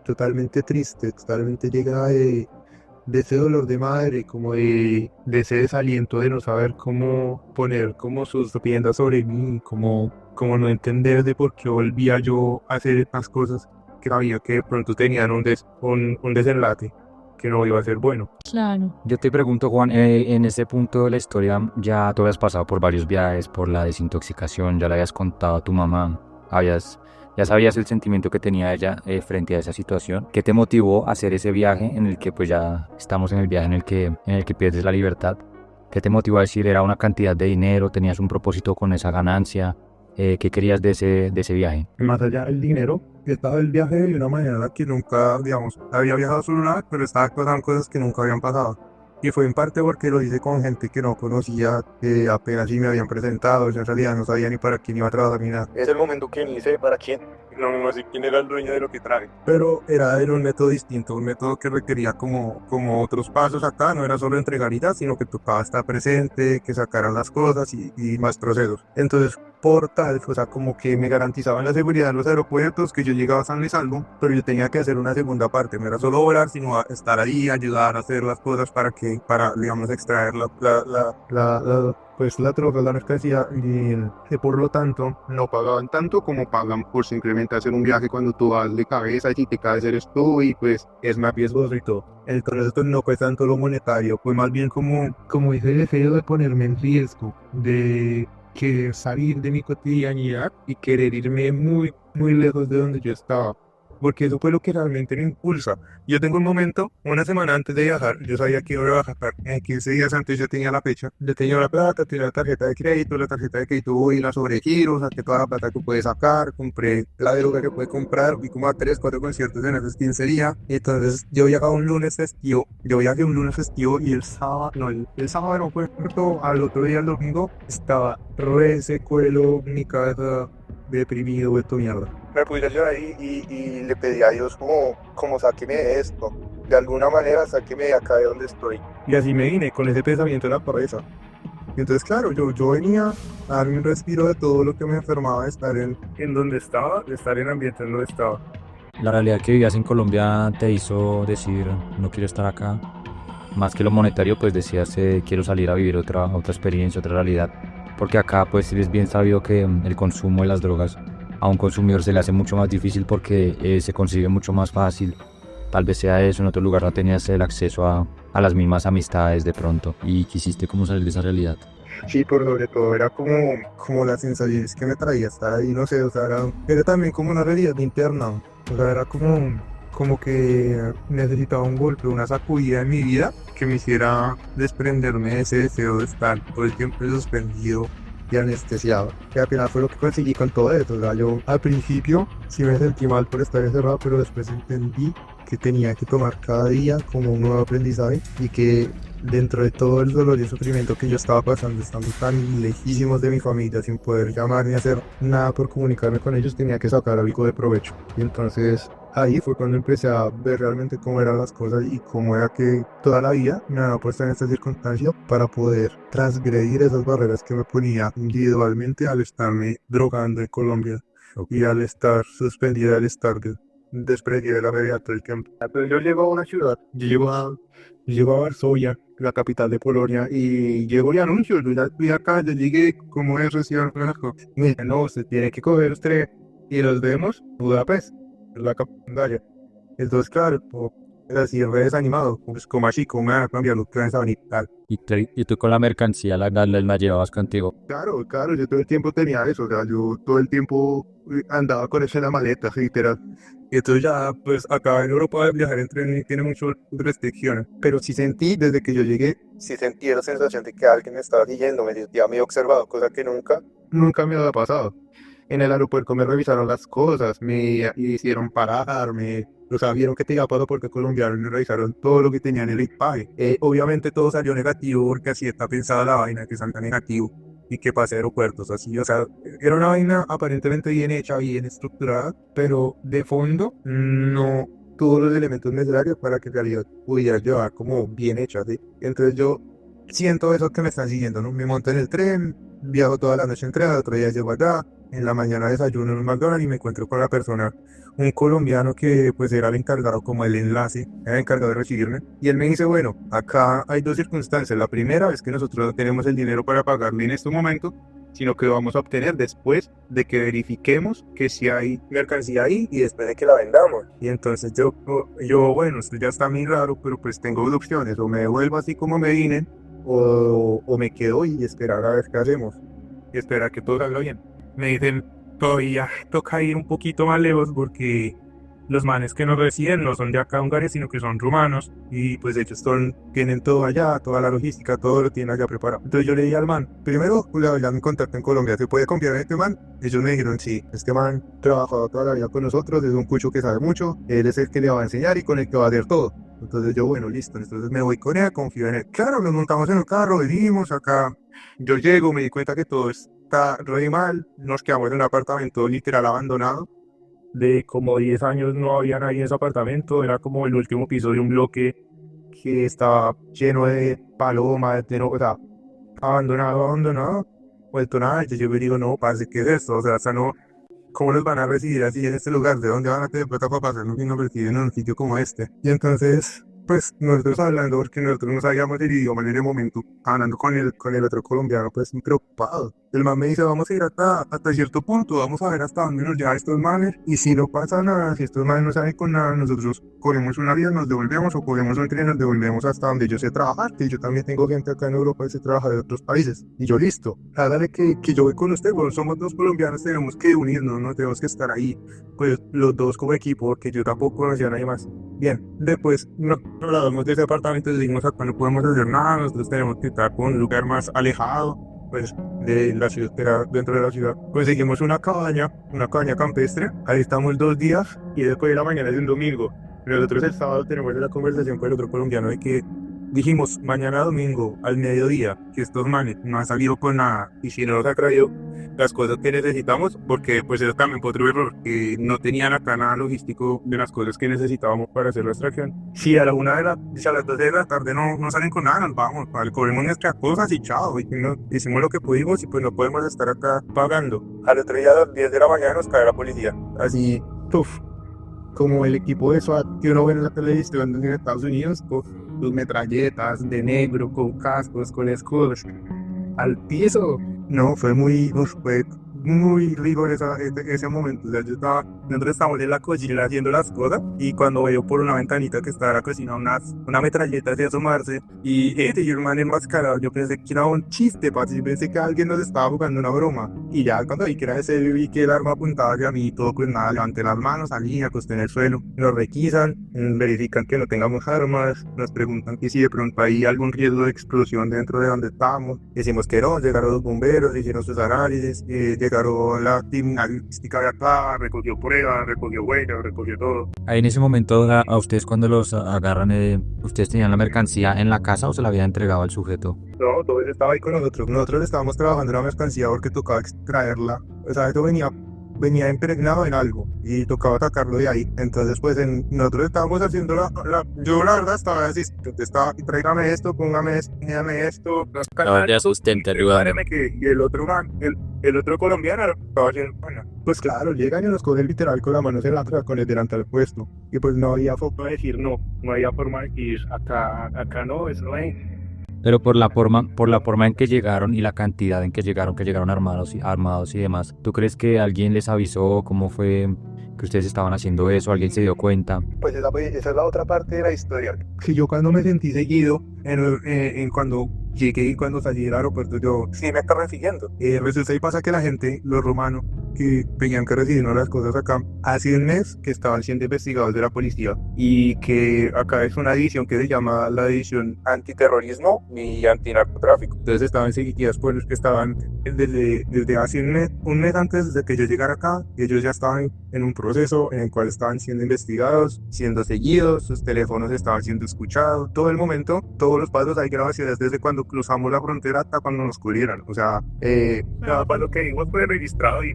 totalmente triste, totalmente llegada de ese dolor de madre, como de ese desaliento de no saber cómo poner como sus riendas sobre mí, como no entender de por qué volvía yo a hacer estas cosas porque sabía que de pronto tenían un desenlace que no iba a ser bueno. Claro. Yo te pregunto, Juan, en este punto de la historia ya tú habías pasado por varios viajes, por la desintoxicación, ya le habías contado a tu mamá, ya sabías el sentimiento que tenía ella frente a esa situación. ¿Qué te motivó a hacer ese viaje en el que pues ya estamos en el viaje en el que pierdes la libertad? ¿Qué te motivó a decir? ¿Era una cantidad de dinero? ¿Tenías un propósito con esa ganancia? ¿Qué querías de ese viaje? Más allá del dinero, estaba el viaje de una manera que nunca, digamos, había viajado solo una vez, pero estaba pasando cosas que nunca habían pasado. Y fue en parte porque lo hice con gente que no conocía, que apenas sí me habían presentado, yo en realidad no sabía ni para quién iba a trabajar ni nada. Es el momento que ni sé para quién, no sé quién era el dueño de lo que traje. Pero era un método distinto, un método que requería como otros pasos acá, no era solo entregar y ya, sino que tocaba estar presente, que sacaran las cosas y más procesos. Entonces, por tal, o sea, como que me garantizaban la seguridad en los aeropuertos, que yo llegaba sano y salvo, pero yo tenía que hacer una segunda parte, no era solo volar, sino estar ahí, ayudar a hacer las cosas para digamos, extraer pues la droga, la mercancía, y que por lo tanto no pagaban tanto como pagan por simplemente hacer un viaje cuando tú vas de cabeza y si te caes eres tú y pues es más riesgoso y todo. Entonces esto no fue tanto lo monetario, fue más bien como ese deseo de ponerme en riesgo, de que salir de mi cotidianidad y querer irme muy, muy lejos de donde yo estaba. Porque eso fue lo que realmente me impulsa. Yo tengo un momento, una semana antes de viajar, yo sabía que iba a viajar, 15 días antes yo tenía la fecha, yo tenía la plata, tenía la tarjeta de crédito y la sobregiro, saqué toda la plata que pude sacar, compré la droga que pude comprar, fui como a 3, 4 conciertos en esos 15 días, y entonces yo viajaba un lunes festivo, y el sábado era un puerto, al otro día, el domingo, estaba re secuelo, mi casa, deprimido, vuelto mierda. Me puse yo ahí y le pedí a Dios como sáqueme de esto, de alguna manera sáqueme de acá de donde estoy. Y así me vine con ese pensamiento en la cabeza. Y entonces claro, yo venía a darme un respiro de todo lo que me enfermaba de estar en donde estaba, de estar en ambientes en donde estaba. La realidad que vivías en Colombia te hizo decir, no quiero estar acá. Más que lo monetario, pues decías, quiero salir a vivir otra experiencia, otra realidad. Porque acá pues es bien sabido que el consumo de las drogas a un consumidor se le hace mucho más difícil porque se consigue mucho más fácil. Tal vez sea eso, en otro lugar no tenías el acceso a las mismas amistades de pronto y quisiste como salir de esa realidad. Sí, por sobre todo era como las sensaciones que me traía estar ahí, no sé, o sea, era también como una realidad interna, o sea, era como que necesitaba un golpe, una sacudida en mi vida que me hiciera desprenderme de ese deseo de estar todo el tiempo suspendido y anestesiado. Que al final fue lo que conseguí con todo esto. O sea, yo al principio sí me sentí mal por estar encerrado, pero después entendí que tenía que tomar cada día como un nuevo aprendizaje y que dentro de todo el dolor y el sufrimiento que yo estaba pasando, estando tan lejísimos de mi familia, sin poder llamar ni hacer nada por comunicarme con ellos, tenía que sacar algo de provecho. Y entonces ahí fue cuando empecé a ver realmente cómo eran las cosas y cómo era que toda la vida me había puesto en esta circunstancia para poder transgredir esas barreras que me ponía individualmente al estarme drogando en Colombia y al estar suspendida, al estar desprendida de la realidad todo el tiempo. Entonces yo llego a una ciudad, yo llego a Varsovia, la capital de Polonia, y llego y anuncio, yo ya estoy acá, yo llegué, como es recién conozco. Me dicen, no, usted tiene que coger usted y los vemos, Budapest, la capital. Entonces, claro, era así, re desanimado, pues como así, como me van a cambiar los planes a venir, tal. Y tú con la mercancía la llevabas contigo. Claro, yo todo el tiempo tenía eso, o sea, yo todo el tiempo andaba con eso en la maleta, literal. Y entonces ya, pues acá en Europa viajar en tren tiene muchas restricciones, pero sí sentí, desde que yo llegué, sí sentí la sensación de que alguien me estaba siguiendo, me sentía medio observado, cosa que nunca me había pasado. En el aeropuerto me revisaron las cosas, me hicieron pararme, o sea, vieron que tenía pasaporte colombiano y me revisaron todo lo que tenía en el equipaje. Obviamente todo salió negativo porque así está pensada la vaina, que salga negativo y que pase aeropuertos así, o sea, era una vaina aparentemente bien hecha, bien estructurada, pero de fondo no todos los elementos necesarios para que en realidad pudiera llevar como bien hecha, ¿sí? Entonces yo siento eso que me están siguiendo, ¿no? Me monto en el tren, viajo toda la noche en tren, al otro día llego allá, en la mañana desayuno en un McDonald's y me encuentro con la persona, un colombiano que pues era el encargado como el enlace, era el encargado de recibirme, y él me dice, bueno, acá hay dos circunstancias, la primera es que nosotros no tenemos el dinero para pagarle en este momento, sino que lo vamos a obtener después de que verifiquemos que si hay mercancía ahí y después de que la vendamos. Y entonces bueno, esto ya está muy raro, pero pues tengo dos opciones, o me devuelvo así como me vine, o me quedo y esperar a ver qué hacemos, y esperar que todo salga bien. Me dicen, todavía toca ir un poquito más lejos porque los manes que nos reciben no son de acá húngaros, sino que son rumanos, y pues ellos tienen todo allá, toda la logística, todo lo tienen allá preparado. Entonces yo le dije al man, primero, ya me contacté en Colombia, ¿se puede confiar en este man? Ellos me dijeron, sí, este man trabajado toda la vida con nosotros, es un cucho que sabe mucho, él es el que le va a enseñar y con el que va a hacer todo. Entonces yo, bueno, listo, entonces me voy con él, confío en él. Claro, nos montamos en el carro, venimos acá, yo llego, me di cuenta que todo está re mal, nos quedamos en un apartamento literal abandonado. De como 10 años no había nadie en ese apartamento, era como el último piso de un bloque que estaba lleno de palomas, o sea, abandonado, vuelto nada. Y yo me digo, no, parce, ¿qué es esto? O sea, no, ¿cómo nos van a recibir así en este lugar? ¿De dónde van a tener plata para pasarnos y nos reciben en un sitio como este? Y entonces, pues nosotros hablando, porque nosotros no sabíamos el idioma en el momento, hablando con el otro colombiano, pues preocupado. El man me dice, vamos a ir hasta cierto punto, vamos a ver hasta dónde nos llevan estos manes, y si no pasa nada, si estos manes no salen con nada, nosotros cogemos una vía, nos devolvemos, o cogemos un tren, nos devolvemos hasta donde yo sé trabajar, que yo también tengo gente acá en Europa que se trabaja de otros países. Y yo, listo, hágale que yo voy con usted, bueno, somos dos colombianos, tenemos que unirnos, no tenemos que estar ahí, pues los dos como equipo, porque yo tampoco conocía a nadie más. Bien, después nos trasladamos de ese apartamento y dijimos, acá no podemos hacer nada, nosotros tenemos que estar con un lugar más alejado, pues, de la ciudad, era dentro de la ciudad. Conseguimos una cabaña campestre, ahí estamos 2 días, y después de la mañana es un domingo. Nosotros el sábado tenemos la conversación con el otro colombiano de que dijimos, mañana domingo, al mediodía, que estos manes no han salido con nada, y si no nos ha traído las cosas que necesitamos, porque pues eso también fue otro error, que no tenían acá nada logístico de las cosas que necesitábamos para hacer la extracción. Si a las 12 de la tarde no salen con nada, nos vamos, ¿vale? Cobremos nuestras cosas y chao, y hicimos lo que pudimos, y pues no podemos estar acá pagando. Al otro día a las 10 de la mañana nos cae la policía, así, ¡tuf! Como el equipo de SWAT que uno ve en la televisión en Estados Unidos, con sus metralletas de negro, con cascos, con escudos, al piso. No, fue muy rigor ese momento. O sea, nosotros estábamos en la cocina haciendo las cosas, y cuando veo por una ventanita que estaba en la cocina una metralleta hacia asomarse, y el man enmascarado, yo pensé que era un chiste, yo pensé que alguien nos estaba jugando una broma, y ya cuando vi que era ese, vi que el arma apuntaba hacia mí y todo, pues nada, levanté las manos, salí, acosté en el suelo, nos requisan, verifican que no tengamos armas, nos preguntan que si de pronto hay algún riesgo de explosión dentro de donde estamos, decimos que no, llegaron los bomberos, hicieron sus análisis, llegaron la logística de acá, recogió pruebas, recogió huellas, recogió todo. Ahí en ese momento, a ustedes cuando los agarran, ¿ustedes tenían la mercancía en la casa o se la habían entregado al sujeto? No, todo eso estaba ahí con nosotros. Nosotros estábamos trabajando en la mercancía porque tocaba extraerla. O sea, esto venía impregnado en algo y tocaba sacarlo de ahí. Entonces, pues nosotros estábamos haciendo yo la verdad estaba así, tráigame esto, póngame esto, dígame esto. No te asusten, te ayudan. Y el otro colombiano estaba haciendo, bueno, pues claro, llegan y nos cogen literal con las manos en la cara, con el delantal puesto. Y pues no había forma de decir no había forma de decir acá no, eso no es. Pero por la forma en que llegaron y la cantidad en que llegaron armados y demás, ¿tú crees que alguien les avisó cómo fue que ustedes estaban haciendo eso? ¿Alguien se dio cuenta? Pues esa es la otra parte de la historia. Que yo cuando me sentí seguido, en cuando llegué y cuando salí del aeropuerto, yo sí me estaban siguiendo. Resulta y pasa que la gente, los romanos, que venían que recibieron las cosas acá, hace un mes que estaban siendo investigados de la policía, y que acá es una división que se llama la división antiterrorismo y antinarcotráfico. Entonces estaban seguidas por los que estaban desde hace un mes antes de que yo llegara acá. Ellos ya estaban en un proceso en el cual estaban siendo investigados, siendo seguidos, sus teléfonos estaban siendo escuchados, todo el momento, todos los pasos, hay grabaciones desde cuando cruzamos la frontera hasta cuando nos cubrieron. O sea, para lo que vimos fue registrado, y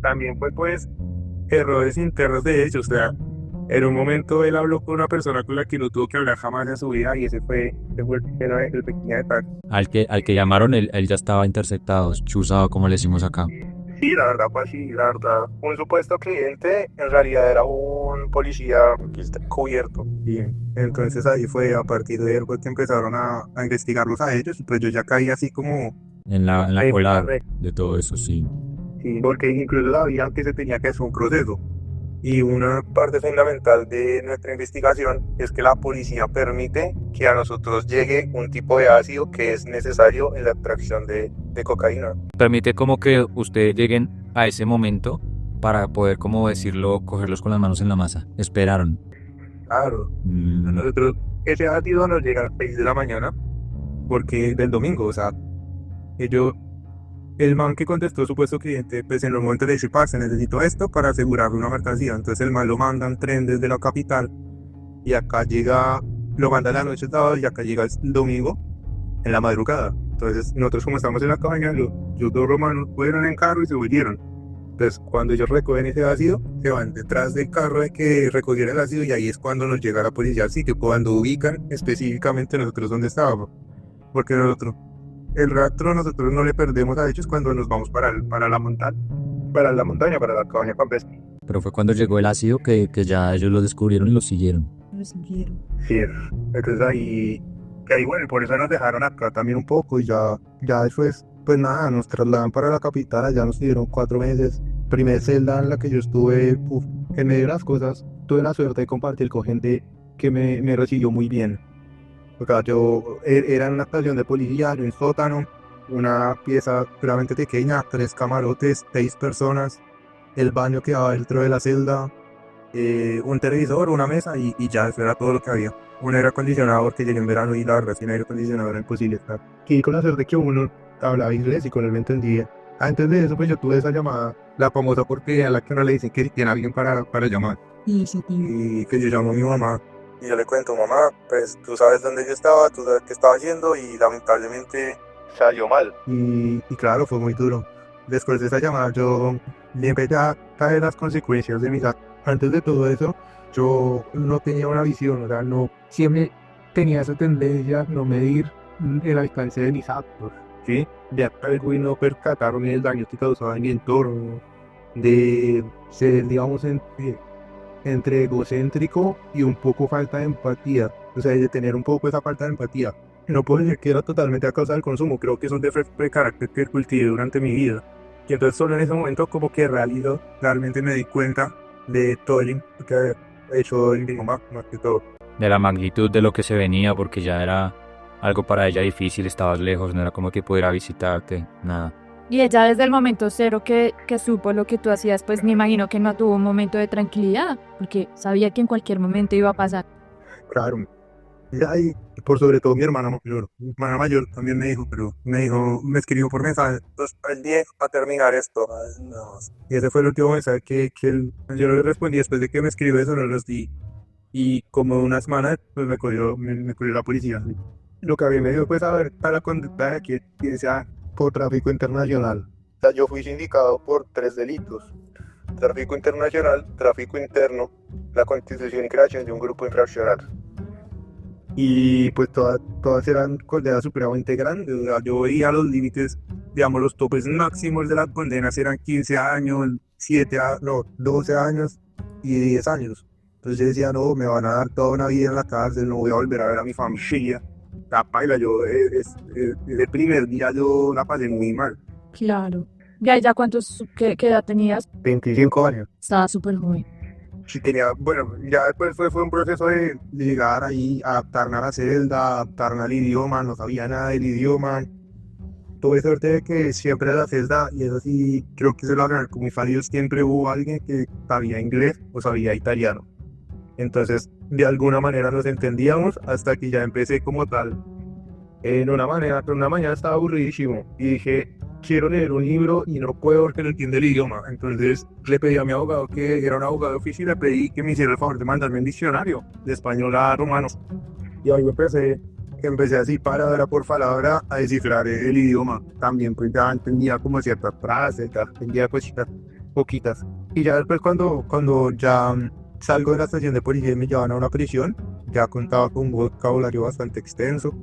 también fue pues errores internos de ellos. O sea, en un momento él habló con una persona con la que no tuvo que hablar jamás en su vida, y ese fue el pequeño detalle. Al que llamaron, él ya estaba interceptado, chuzado, como le decimos acá. Sí, la verdad, pues sí, la verdad. Un supuesto cliente en realidad era un policía cubierto. Bien. Entonces ahí fue, a partir de él, pues que empezaron a investigarlos a ellos, y pues yo ya caí así como En la Es cola correcto. de todo eso, sí. Sí, porque incluso sabían que se tenía que hacer un proceso. Y una parte fundamental de nuestra investigación es que la policía permite que a nosotros llegue un tipo de ácido que es necesario en la extracción de cocaína. Permite como que ustedes lleguen a ese momento para poder, como decirlo, cogerlos con las manos en la masa. Esperaron. Claro, Mm, nosotros, ese ácido nos llega a las 6 de la mañana, porque del domingo, o sea, ellos, el man que contestó a supuesto cliente, pues en los momentos de decir, parce, necesito esto para asegurar una mercancía. Entonces el man lo manda en tren desde la capital y acá llega, lo manda la noche sábado y acá llega el domingo en la madrugada. Entonces nosotros como estamos en la cabaña, los dos romanos fueron en carro y se volvieron. Entonces cuando ellos recogen ese ácido, se van detrás del carro de que recogiera el ácido y ahí es cuando nos llega la policía al sitio, cuando ubican específicamente nosotros dónde estábamos. Porque el rastro nosotros no le perdemos a ellos cuando nos vamos para la montaña, para la cabaña campestre. pero fue cuando llegó el ácido que ya ellos lo descubrieron y lo siguieron. Lo siguieron. Sí, entonces ahí bueno, por eso nos dejaron acá también un poco y ya después, pues nada, nos trasladan para la capital, allá nos dieron 4 meses. Primera celda en la que yo estuve, en medio de las cosas, tuve la suerte de compartir con gente que me recibió muy bien. O sea, era en una estación de policía, en un sótano, una pieza realmente pequeña, 3 camarotes, 6 personas, el baño quedaba dentro de la celda, un televisor, una mesa y ya, eso era todo lo que había. Un aire acondicionado porque llegué en verano y la verdad sin aire acondicionado era imposible estar. Y con la suerte que uno hablaba inglés y con él me entendía. Antes de eso pues yo tuve esa llamada, la famosa porque a la que uno le dicen que tiene alguien para llamar. Y sí, Y que yo llamo a mi mamá y yo le cuento, mamá, pues tú sabes dónde yo estaba, tú sabes qué estaba haciendo y lamentablemente salió mal. Y claro, fue muy duro. Después de esa llamada yo le empecé a caer las consecuencias de mis actos. Antes de todo eso, yo no tenía una visión, o sea, no, siempre tenía esa tendencia a no medir el alcance de mis actos, ¿sí? De algo y no percatarme del daño que causaba en mi entorno, de ser, digamos, entre egocéntrico y un poco falta de empatía, o sea, de tener un poco esa falta de empatía. No puedo decir que era totalmente a causa del consumo, creo que es un defecto de carácter que cultivé durante mi vida. Y entonces solo en ese momento como que realmente me di cuenta de todo el impacto que había hecho en mi mamá, más que todo. De la magnitud de lo que se venía, porque ya era algo para ella difícil, estabas lejos, no era como que pudiera visitarte, nada. Y ella desde el momento cero que supo lo que tú hacías, pues me imagino que no tuvo un momento de tranquilidad, porque sabía que en cualquier momento iba a pasar. Claro. Y por sobre todo mi hermana mayor también me escribió por mensaje, pues el 10 a terminar esto. Ay, no. Y ese fue el último mensaje yo le respondí después de que me escribió eso, no los di. Y como una semana pues me cogió la policía. Lo que a mí me dio pues a ver para la conducta de que decía por tráfico internacional. O sea, yo fui sindicado por 3 delitos. Tráfico internacional, tráfico interno, la constitución y creación de un grupo infraccional. Y pues todas eran condenas supremamente grandes. O sea, yo veía los límites, digamos, los topes máximos de las condenas eran 15 años, 12 años y 10 años. Entonces yo decía, no, me van a dar toda una vida en la cárcel, no voy a volver a ver a mi familia. La paila, el primer día yo la pasé muy mal. claro. ¿Ya qué edad tenías? 25 años. Estaba súper joven. Sí tenía, bueno, ya después fue un proceso de llegar ahí, adaptarme a la celda, adaptarme al idioma, no sabía nada del idioma. Tuve suerte de que siempre en la celda, y eso sí, creo que se lo agradezco con mis familias, siempre hubo alguien que sabía inglés o sabía italiano. Entonces, de alguna manera nos entendíamos hasta que ya empecé como tal. Una mañana estaba aburridísimo y dije, quiero leer un libro y no puedo porque no entiendo el idioma. Entonces le pedí a mi abogado, que era un abogado de oficina, le pedí que me hiciera el favor de mandarme un diccionario de español a romano. Y ahí empecé así palabra por palabra a descifrar el idioma. También pues ya entendía como ciertas frases, ya entendía cositas poquitas. Y ya después cuando ya salgo de la estación de policía y me llevan a una prisión, ya contaba con un vocabulario bastante extenso.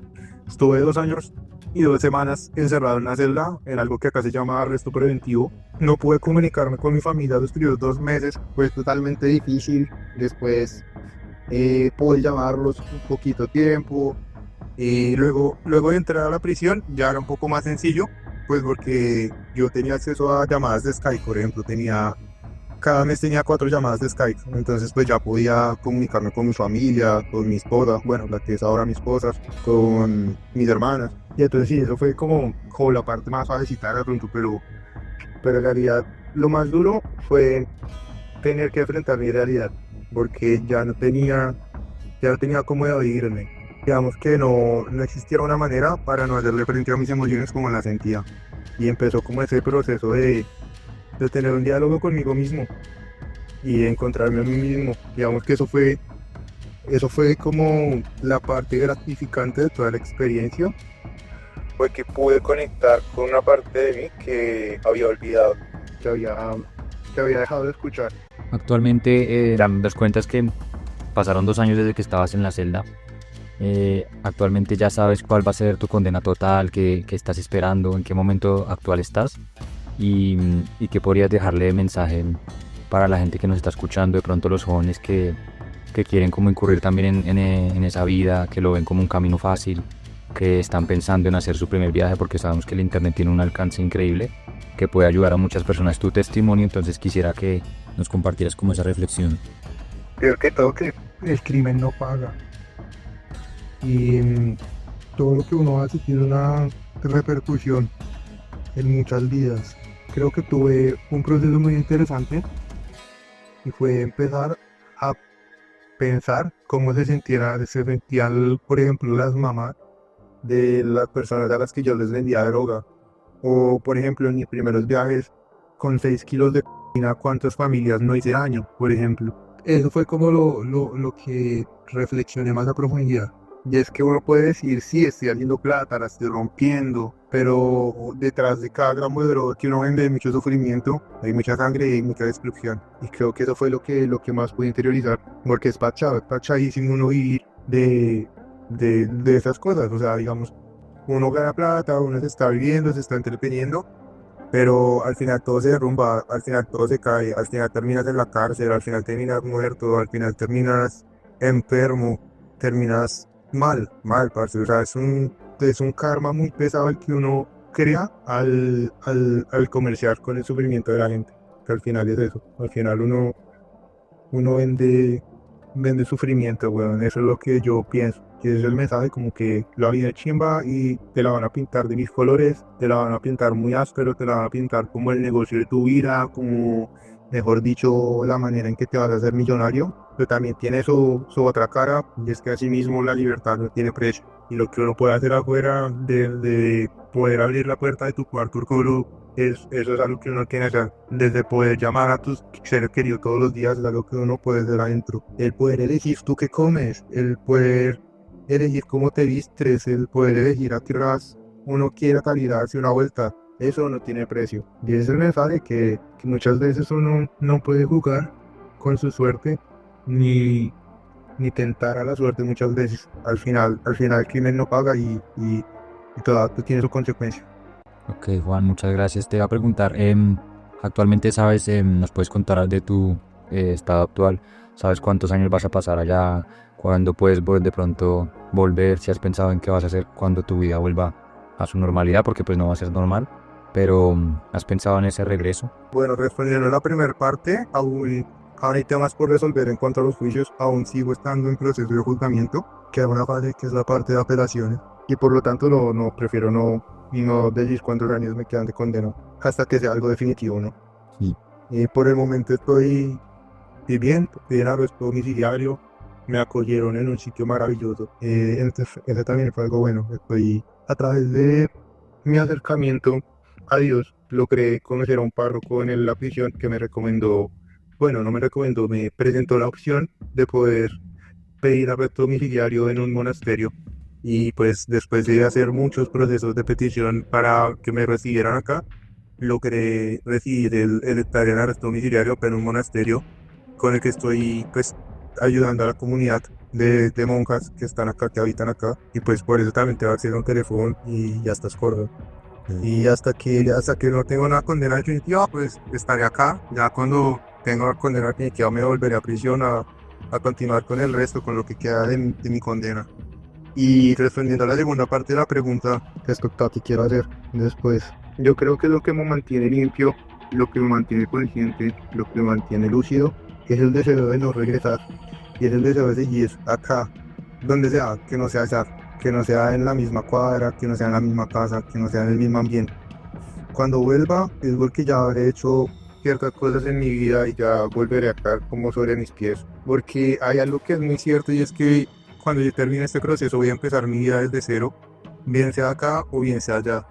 Estuve 2 años y 2 semanas encerrado en una celda, en algo que acá se llama arresto preventivo. No pude comunicarme con mi familia los primeros 2 meses, fue totalmente difícil. Después pude llamarlos un poquito tiempo. Y luego de entrar a la prisión ya era un poco más sencillo, pues porque yo tenía acceso a llamadas de Skype, por ejemplo, cada mes tenía 4 llamadas de Skype, entonces pues ya podía comunicarme con mi familia, con mi esposa, bueno, la que es ahora mi esposa, con mis hermanas, y entonces sí, eso fue como la parte más suavecita del asunto, pero en realidad lo más duro fue tener que enfrentar mi realidad, porque ya no tenía cómo evadirme. Digamos que no existiera una manera para no hacerle frente a mis emociones como las sentía. Y empezó como ese proceso de tener un diálogo conmigo mismo y encontrarme a mí mismo. Digamos que eso fue como la parte gratificante de toda la experiencia, fue que pude conectar con una parte de mí que había olvidado, que había dejado de escuchar. Actualmente, das cuentas que pasaron 2 años desde que estabas en la celda. Actualmente ya sabes cuál va a ser tu condena total, qué estás esperando, en qué momento actual estás y qué podrías dejarle de mensaje para la gente que nos está escuchando, de pronto los jóvenes que quieren como incurrir también en esa vida, que lo ven como un camino fácil, que están pensando en hacer su primer viaje, porque sabemos que el internet tiene un alcance increíble que puede ayudar a muchas personas. Tu testimonio, entonces quisiera que nos compartieras como esa reflexión. Creo que todo que el crimen no paga. Y todo lo que uno hace tiene una repercusión en muchas vidas. Creo que tuve un proceso muy interesante y fue empezar a pensar cómo se sentían, por ejemplo, las mamás de las personas a las que yo les vendía droga. O, por ejemplo, en mis primeros viajes, con 6 kilos de cocaína, ¿cuántas familias no hice daño, por ejemplo? Eso fue como lo que reflexioné más a profundidad. Y es que uno puede decir, sí, estoy haciendo plata, la estoy rompiendo, pero detrás de cada gramo de droga que uno vende hay mucho sufrimiento, hay mucha sangre y hay mucha destrucción. Y creo que eso fue lo que más pude interiorizar, porque es pachadísimo uno vivir de esas cosas. O sea, digamos, uno gana plata, uno se está viviendo, se está entreteniendo, pero al final todo se derrumba, al final todo se cae, al final terminas en la cárcel, al final terminas muerto, al final terminas enfermo, terminas mal, parce. O sea, es un karma muy pesado el que uno crea al comerciar con el sufrimiento de la gente, que al final es eso, al final uno vende sufrimiento, weón. Eso es lo que yo pienso. Y ese es el mensaje, como que la vida es chimba y te la van a pintar de mis colores, te la van a pintar muy áspero, te la van a pintar como el negocio de tu vida, como, mejor dicho, la manera en que te vas a hacer millonario. Pero también tiene su otra cara, y es que asimismo la libertad no tiene precio. Y lo que uno puede hacer afuera de poder abrir la puerta de tu cuarto oscuro, eso es algo que uno tiene que hacer. Desde poder llamar a tus seres queridos todos los días, es algo que uno puede hacer adentro. El poder elegir tú qué comes, el poder elegir cómo te vistes, el poder elegir a qué horas uno quiere salir a darse una vuelta, eso no tiene precio. Y ese es el mensaje que muchas veces uno no puede jugar con su suerte, ni tentar a la suerte muchas veces. Al final el crimen no paga y todo acto tiene su consecuencia. Ok, Juan, muchas gracias. Te iba a preguntar, actualmente sabes, nos puedes contar de tu estado actual, ¿sabes cuántos años vas a pasar allá? ¿Cuándo puedes de pronto volver? Si has pensado en qué vas a hacer cuando tu vida vuelva a su normalidad, porque pues no va a ser normal, pero ¿has pensado en ese regreso? Bueno, respondiendo a la primera parte, aún hay temas por resolver en cuanto a los juicios, aún sigo estando en proceso de juzgamiento, queda una fase que es la parte de apelaciones, y por lo tanto prefiero no decir cuántos años me quedan de condena, hasta que sea algo definitivo, ¿no? Sí. Y por el momento estoy bien arresto domiciliario, me acogieron en un sitio maravilloso, ese también fue algo bueno. Estoy, a través de mi acercamiento a Dios, logré conocer a un párroco en la prisión que me recomendó, bueno, no me recomendó, me presentó la opción de poder pedir arresto domiciliario en un monasterio. Y pues después de hacer muchos procesos de petición para que me recibieran acá, logré recibir el estar en arresto domiciliario en un monasterio con el que estoy pues ayudando a la comunidad de monjas que están acá, que habitan acá, y pues por eso también te va a hacer un teléfono y ya estás corto. Y hasta que no tengo una condena definitiva, pues estaré acá. Ya cuando tenga una condena definitiva me volveré a prisión a continuar con el resto, con lo que queda de mi condena. Y respondiendo a la segunda parte de la pregunta respecto a qué quiero hacer después, Yo creo que lo que me mantiene limpio, lo que me mantiene consciente, lo que me mantiene lúcido, es el deseo de no regresar. Y es el deseo de seguir acá, donde sea, que no sea allá, que no sea en la misma cuadra, que no sea en la misma casa, que no sea en el mismo ambiente. Cuando vuelva es porque ya habré hecho ciertas cosas en mi vida y ya volveré a estar como sobre mis pies. Porque hay algo que es muy cierto y es que cuando yo termine este proceso voy a empezar mi vida desde cero, bien sea acá o bien sea allá.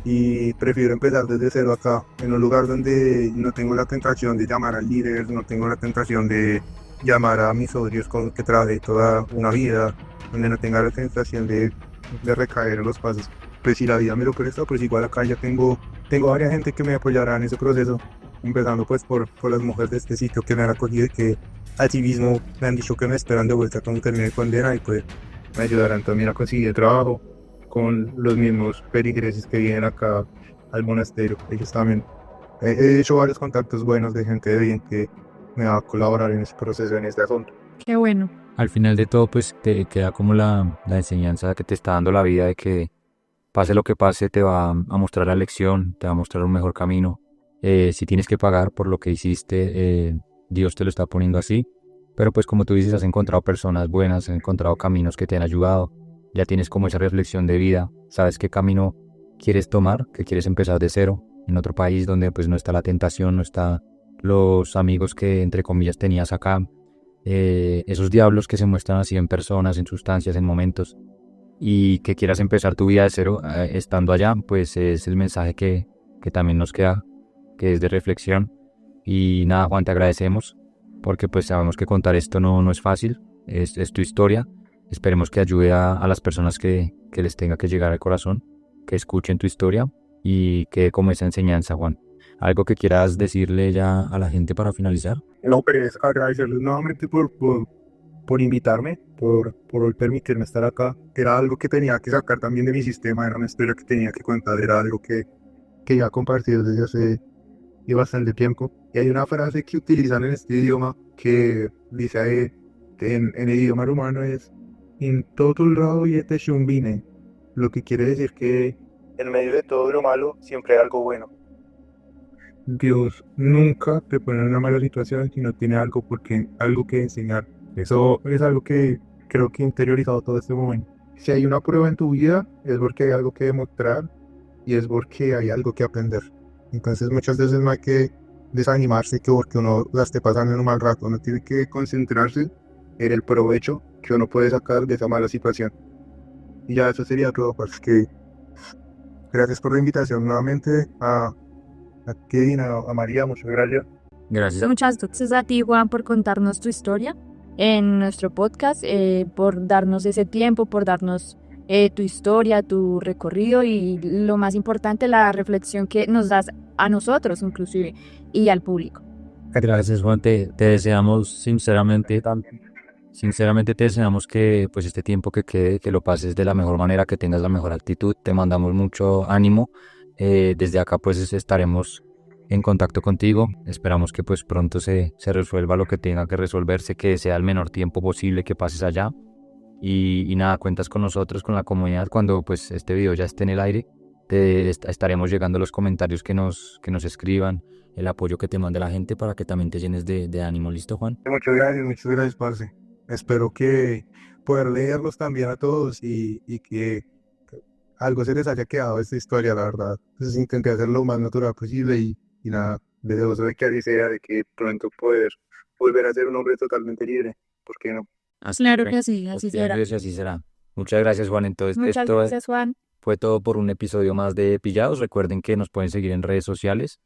Y prefiero empezar desde cero acá, en un lugar donde no tengo la tentación de llamar al líder, no tengo la tentación de llamar a mis socios con los que trabajé toda una vida, donde no tenga la tentación de recaer en los pasos. Pues si la vida me lo presta, pues igual acá ya tengo varias gente que me apoyará en ese proceso, empezando pues por las mujeres de este sitio que me han acogido y que así mismo me han dicho que me esperan de vuelta cuando termine condena y pues me ayudarán también a conseguir trabajo con los mismos feligreses que vienen acá al monasterio. Ellos también. He hecho varios contactos buenos de gente de bien que me va a colaborar en este proceso, en este asunto. Qué bueno. Al final de todo, pues te queda como la enseñanza que te está dando la vida de que pase lo que pase, te va a mostrar la lección, te va a mostrar un mejor camino. Si tienes que pagar por lo que hiciste, Dios te lo está poniendo así. Pero pues como tú dices, has encontrado personas buenas, has encontrado caminos que te han ayudado. Ya tienes como esa reflexión de vida, sabes qué camino quieres tomar, que quieres empezar de cero, en otro país donde pues no está la tentación, no está los amigos que entre comillas tenías acá, esos diablos que se muestran así en personas, en sustancias, en momentos, y que quieras empezar tu vida de cero estando allá, pues es el mensaje que también nos queda, que es de reflexión. Y nada, Juan, te agradecemos, porque pues sabemos que contar esto no es fácil, es tu historia. Esperemos que ayude a las personas que les tenga que llegar al corazón, que escuchen tu historia y que como esa enseñanza, Juan. ¿Algo que quieras decirle ya a la gente para finalizar? No, pero es agradecerles nuevamente por invitarme, por permitirme estar acá. Era algo que tenía que sacar también de mi sistema, era una historia que tenía que contar, era algo que iba a compartir desde hace bastante tiempo. Y hay una frase que utilizan en este idioma que dice en el idioma rumano es "In totul rado yete shumbine", lo que quiere decir que en medio de todo lo malo siempre hay algo bueno. Dios nunca te pone en una mala situación si no tiene algo que enseñar. Eso es algo que creo que he interiorizado todo este momento. Si hay una prueba en tu vida, es porque hay algo que demostrar y es porque hay algo que aprender. Entonces muchas veces no hay que desanimarse que porque uno la esté pasando en un mal rato, uno tiene que concentrarse en el provecho que uno puede sacar de esa mala situación. Y ya eso sería todo, pues que gracias por la invitación nuevamente a Kevin, a María, muchas gracias. Gracias. Muchas gracias a ti, Juan, por contarnos tu historia en nuestro podcast, por darnos ese tiempo, por darnos tu historia, tu recorrido y lo más importante, la reflexión que nos das a nosotros inclusive y al público. Gracias, Juan. Te deseamos sinceramente te deseamos que pues este tiempo que quede, que lo pases de la mejor manera, que tengas la mejor actitud. Te mandamos mucho ánimo. Desde acá pues estaremos en contacto contigo. Esperamos que pues pronto se resuelva lo que tenga que resolverse, que sea el menor tiempo posible que pases allá. Y nada, cuentas con nosotros, con la comunidad. Cuando pues este video ya esté en el aire, estaremos llegando los comentarios que nos escriban, el apoyo que te mande la gente para que también te llenes de ánimo. ¿Listo, Juan? Muchas gracias, parce. Espero que poder leerlos también a todos y que algo se les haya quedado de esta historia, la verdad. Entonces intenté hacerlo lo más natural posible y nada, deseoso de que así sea, de que pronto poder volver a ser un hombre totalmente libre. ¿Por qué no? Claro que sí, así será. Así será. Muchas gracias, Juan. Entonces, Muchas esto gracias, Juan. fue todo por un episodio más de Pillados. Recuerden que nos pueden seguir en redes sociales,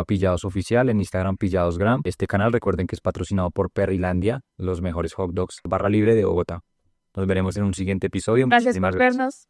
@pilladosoficial, en Instagram pilladosgram. Este canal recuerden que es patrocinado por Perrilandia, los mejores hot dogs barra libre de Bogotá. Nos veremos en un siguiente episodio. Gracias Muchísimas por vernos.